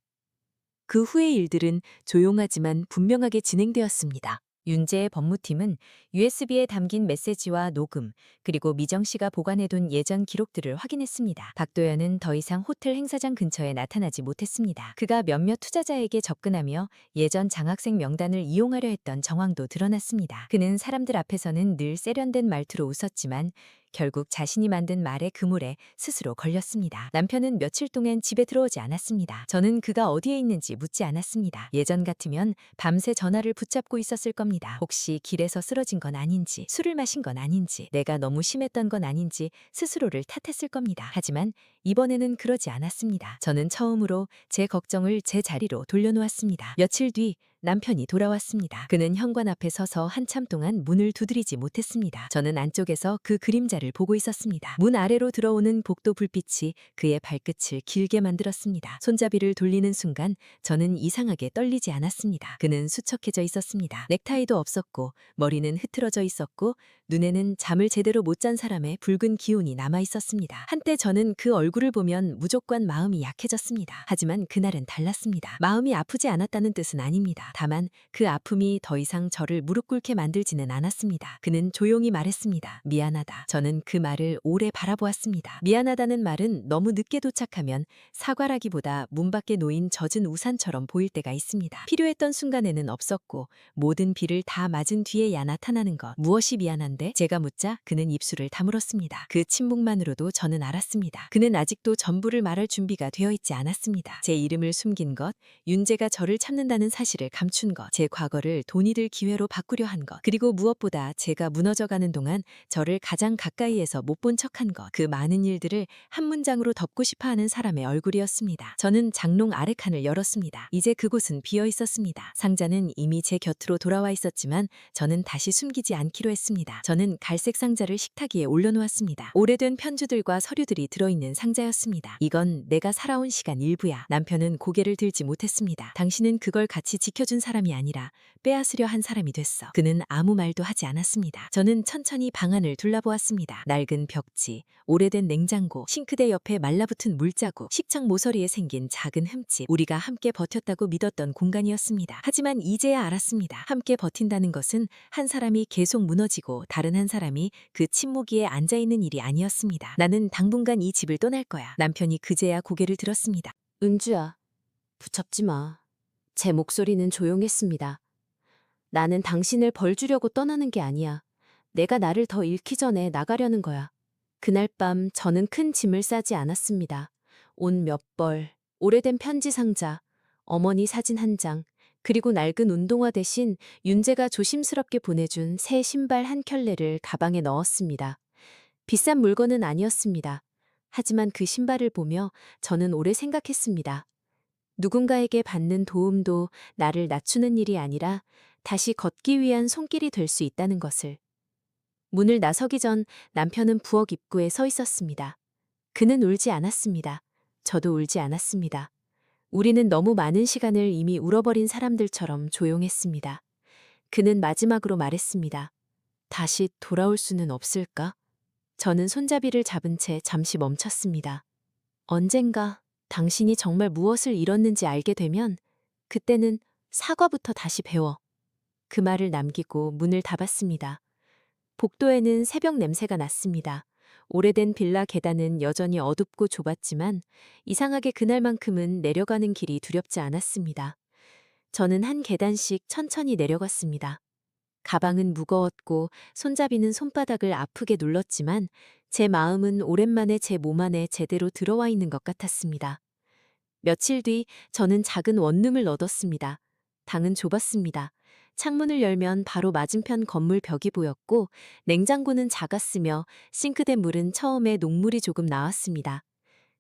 그 후의 일들은 조용하지만 분명하게 진행되었습니다. 윤재의 법무팀은 USB에 담긴 메시지와 녹음, 그리고 미정 씨가 보관해둔 예전 기록들을 확인했습니다. 박도연은 더 이상 호텔 행사장 근처에 나타나지 못했습니다. 그가 몇몇 투자자에게 접근하며 예전 장학생 명단을 이용하려 했던 정황도 드러났습니다. 그는 사람들 앞에서는 늘 세련된 말투로 웃었지만 결국 자신이 만든 말의 그물에 스스로 걸렸습니다. 남편은 며칠 동안 집에 들어오지 않았습니다. 저는 그가 어디에 있는지 묻지 않았습니다. 예전 같으면 밤새 전화를 붙잡고 있었을 겁니다. 혹시 길에서 쓰러진 건 아닌지, 술을 마신 건 아닌지, 내가 너무 심했던 건 아닌지 스스로를 탓했을 겁니다. 하지만 이번에는 그러지 않았습니다. 저는 처음으로 제 걱정을 제 자리로 돌려놓았습니다. 며칠 뒤 남편이 돌아왔습니다. 그는 현관 앞에 서서 한참 동안 문을 두드리지 못했습니다. 저는 안쪽에서 그 그림자를 보고 있었습니다. 문 아래로 들어오는 복도 불빛이 그의 발끝을 길게 만들었습니다. 손잡이를 돌리는 순간 저는 이상하게 떨리지 않았습니다. 그는 수척해져 있었습니다. 넥타이도 없었고 머리는 흐트러져 있었고 눈에는 잠을 제대로 못 잔 사람의 붉은 기운이 남아 있었습니다. 한때 저는 그 얼굴을 보면 무조건 마음이 약해졌습니다. 하지만 그날은 달랐습니다. 마음이 아프지 않았다는 뜻은 아닙니다. 다만 그 아픔이 더 이상 저를 무릎 꿇게 만들지는 않았습니다. 그는 조용히 말했습니다. 미안하다. 저는 그 말을 오래 바라보았습니다. 미안하다는 말은 너무 늦게 도착하면 사과라기보다 문 밖에 놓인 젖은 우산처럼 보일 때가 있습니다. 필요했던 순간에는 없었고 모든 비를 다 맞은 뒤에야 나타나는 것. 무엇이 미안한데? 제가 묻자 그는 입술을 다물었습니다. 그 침묵만으로도 저는 알았습니다. 그는 아직도 전부를 말할 준비가 되어 있지 않았습니다. 제 이름을 숨긴 것, 윤재가 저를 참는다는 사실을 감춘 것, 제 과거를 돈이 들 기회로 바꾸려 한 것, 그리고 무엇보다 제가 무너져가는 동안 저를 가장 가까이에서 못 본 척한 것, 그 많은 일들을 한 문장으로 덮고 싶어하는 사람의 얼굴이었습니다. 저는 장롱 아래칸을 열었습니다. 이제 그곳은 비어 있었습니다. 상자는 이미 제 곁으로 돌아와 있었지만 저는 다시 숨기지 않기로 했습니다. 저는 갈색 상자를 식탁 위에 올려놓았습니다. 오래된 편지들과 서류들이 들어있는 상자였습니다. 이건 내가 살아온 시간 일부야. 남편은 고개를 들지 못했습니다. 당신은 그걸 같이 지켜준 사람이 아니라 빼앗으려 한 사람이 됐어. 그는 아무 말도 하지 않았습니다. 저는 천천히 방 안을 둘러보았습니다. 낡은 벽지, 오래된 냉장고, 싱크대 옆에 말라붙은 물자국, 식탁 모서리에 생긴 작은 흠집. 우리가 함께 버텼다고 믿었던 공간이었습니다. 하지만 이제야 알았습니다. 함께 버틴다는 것은 한 사람이 계속 무너지고 다른 한 사람이 그 침묵 위에 앉아있는 일이 아니었습니다. 나는 당분간 이 집을 떠날 거야. 남편이 그제야 고개를 들었습니다. 은주야, 붙잡지 마. 제 목소리는 조용했습니다. 나는 당신을 벌 주려고 떠나는 게 아니야. 내가 나를 더 잃기 전에 나가려는 거야. 그날 밤 저는 큰 짐을 싸지 않았습니다. 옷 몇 벌, 오래된 편지 상자, 어머니 사진 한 장, 그리고 낡은 운동화 대신 윤재가 조심스럽게 보내준 새 신발 한 켤레를 가방에 넣었습니다. 비싼 물건은 아니었습니다. 하지만 그 신발을 보며 저는 오래 생각했습니다. 누군가에게 받는 도움도 나를 낮추는 일이 아니라 다시 걷기 위한 손길이 될 수 있다는 것을. 문을 나서기 전 남편은 부엌 입구에 서 있었습니다. 그는 울지 않았습니다. 저도 울지 않았습니다. 우리는 너무 많은 시간을 이미 울어버린 사람들처럼 조용했습니다. 그는 마지막으로 말했습니다. 다시 돌아올 수는 없을까? 저는 손잡이를 잡은 채 잠시 멈췄습니다. 언젠가 당신이 정말 무엇을 잃었는지 알게 되면 그때는 사과부터 다시 배워. 그 말을 남기고 문을 닫았습니다. 복도에는 새벽 냄새가 났습니다. 오래된 빌라 계단은 여전히 어둡고 좁았지만 이상하게 그날만큼은 내려가는 길이 두렵지 않았습니다. 저는 한 계단씩 천천히 내려갔습니다. 가방은 무거웠고 손잡이는 손바닥을 아프게 눌렀지만 제 마음은 오랜만에 제 몸 안에 제대로 들어와 있는 것 같았습니다. 며칠 뒤 저는 작은 원룸을 얻었습니다. 방은 좁았습니다. 창문을 열면 바로 맞은편 건물 벽이 보였고 냉장고는 작았으며 싱크대 물은 처음에 녹물이 조금 나왔습니다.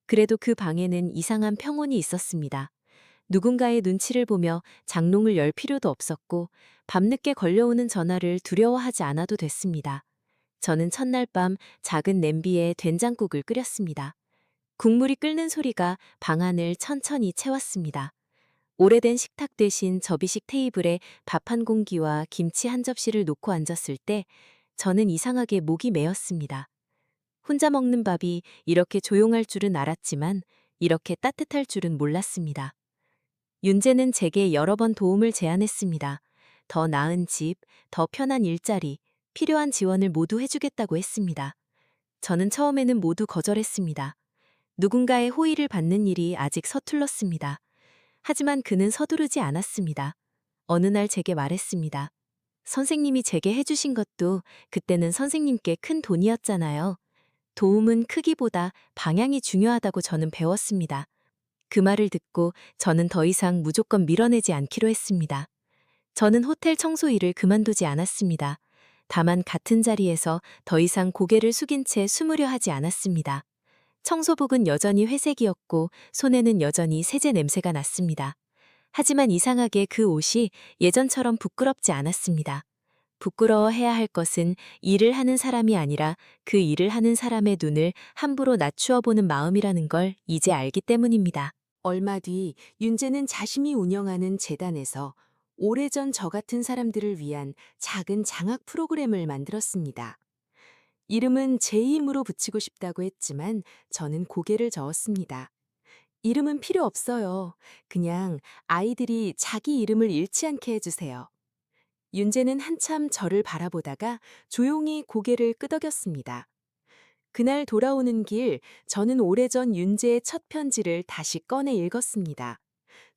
그래도 그 방에는 이상한 평온이 있었습니다. 누군가의 눈치를 보며 장롱을 열 필요도 없었고 밤늦게 걸려오는 전화를 두려워하지 않아도 됐습니다. 저는 첫날 밤 작은 냄비에 된장국을 끓였습니다. 국물이 끓는 소리가 방 안을 천천히 채웠습니다. 오래된 식탁 대신 접이식 테이블에 밥 한 공기와 김치 한 접시를 놓고 앉았을 때 저는 이상하게 목이 메었습니다. 혼자 먹는 밥이 이렇게 조용할 줄은 알았지만 이렇게 따뜻할 줄은 몰랐습니다. 윤재는 제게 여러 번 도움을 제안했습니다. 더 나은 집, 더 편한 일자리, 필요한 지원을 모두 해주겠다고 했습니다. 저는 처음에는 모두 거절했습니다. 누군가의 호의를 받는 일이 아직 서툴렀습니다. 하지만 그는 서두르지 않았습니다. 어느 날 제게 말했습니다. 선생님이 제게 해주신 것도 그때는 선생님께 큰 돈이었잖아요. 도움은 크기보다 방향이 중요하다고 저는 배웠습니다. 그 말을 듣고 저는 더 이상 무조건 밀어내지 않기로 했습니다. 저는 호텔 청소 일을 그만두지 않았습니다. 다만 같은 자리에서 더 이상 고개를 숙인 채 숨으려 하지 않았습니다. 청소복은 여전히 회색이었고 손에는 여전히 세제 냄새가 났습니다. 하지만 이상하게 그 옷이 예전처럼 부끄럽지 않았습니다. 부끄러워해야 할 것은 일을 하는 사람이 아니라 그 일을 하는 사람의 눈을 함부로 낮추어 보는 마음이라는 걸 이제 알기 때문입니다. 얼마 뒤 윤재는 자신이 운영하는 재단에서 오래전 저 같은 사람들을 위한 작은 장학 프로그램을 만들었습니다. 이름은 제 힘으로 붙이고 싶다고 했지만 저는 고개를 저었습니다. 이름은 필요 없어요. 그냥 아이들이 자기 이름을 잃지 않게 해주세요. 윤재는 한참 저를 바라보다가 조용히 고개를 끄덕였습니다. 그날 돌아오는 길, 저는 오래전 윤재의 첫 편지를 다시 꺼내 읽었습니다.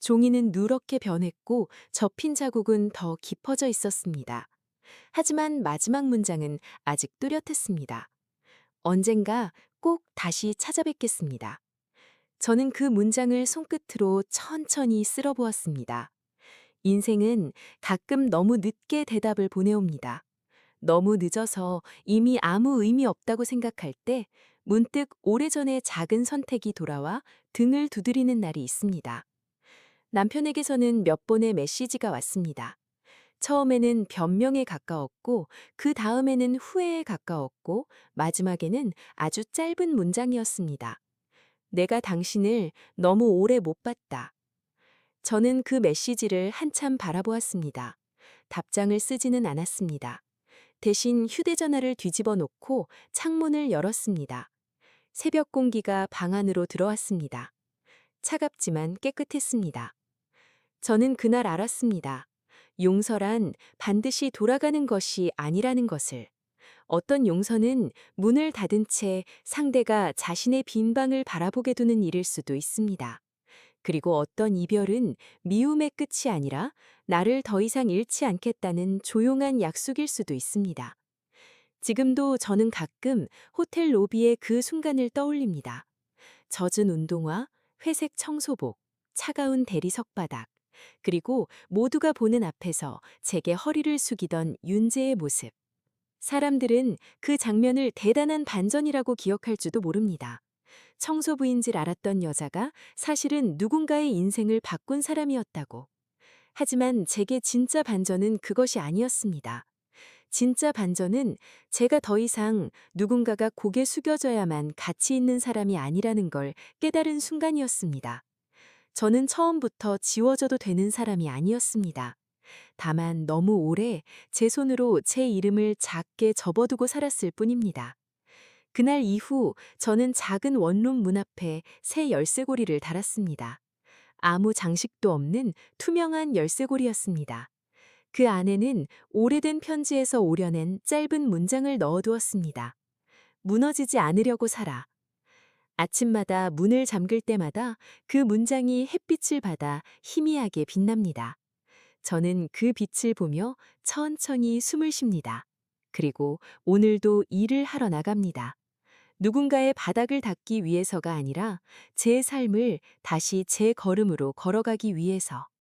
종이는 누렇게 변했고 접힌 자국은 더 깊어져 있었습니다. 하지만 마지막 문장은 아직 뚜렷했습니다. 언젠가 꼭 다시 찾아뵙겠습니다. 저는 그 문장을 손끝으로 천천히 쓸어보았습니다. 인생은 가끔 너무 늦게 대답을 보내옵니다. 너무 늦어서 이미 아무 의미 없다고 생각할 때 문득 오래전의 작은 선택이 돌아와 등을 두드리는 날이 있습니다. 남편에게서는 몇 번의 메시지가 왔습니다. 처음에는 변명에 가까웠고, 그 다음에는 후회에 가까웠고, 마지막에는 아주 짧은 문장이었습니다. 내가 당신을 너무 오래 못 봤다. 저는 그 메시지를 한참 바라보았습니다. 답장을 쓰지는 않았습니다. 대신 휴대전화를 뒤집어 놓고 창문을 열었습니다. 새벽 공기가 방 안으로 들어왔습니다. 차갑지만 깨끗했습니다. 저는 그날 알았습니다. 용서란 반드시 돌아가는 것이 아니라는 것을. 어떤 용서는 문을 닫은 채 상대가 자신의 빈 방을 바라보게 두는 일일 수도 있습니다. 그리고 어떤 이별은 미움의 끝이 아니라 나를 더 이상 잃지 않겠다는 조용한 약속일 수도 있습니다. 지금도 저는 가끔 호텔 로비의 그 순간을 떠올립니다. 젖은 운동화, 회색 청소복, 차가운 대리석 바닥, 그리고 모두가 보는 앞에서 제게 허리를 숙이던 윤재의 모습. 사람들은 그 장면을 대단한 반전이라고 기억할지도 모릅니다. 청소부인 줄 알았던 여자가 사실은 누군가의 인생을 바꾼 사람이었다고. 하지만 제게 진짜 반전은 그것이 아니었습니다. 진짜 반전은 제가 더 이상 누군가가 고개 숙여져야만 가치 있는 사람이 아니라는 걸 깨달은 순간이었습니다. 저는 처음부터 지워져도 되는 사람이 아니었습니다. 다만 너무 오래 제 손으로 제 이름을 작게 접어두고 살았을 뿐입니다. 그날 이후 저는 작은 원룸 문 앞에 새 열쇠고리를 달았습니다. 아무 장식도 없는 투명한 열쇠고리였습니다. 그 안에는 오래된 편지에서 오려낸 짧은 문장을 넣어두었습니다. 무너지지 않으려고 살아. 아침마다 문을 잠글 때마다 그 문장이 햇빛을 받아 희미하게 빛납니다. 저는 그 빛을 보며 천천히 숨을 쉽니다. 그리고 오늘도 일을 하러 나갑니다. 누군가의 바닥을 닦기 위해서가 아니라 제 삶을 다시 제 걸음으로 걸어가기 위해서.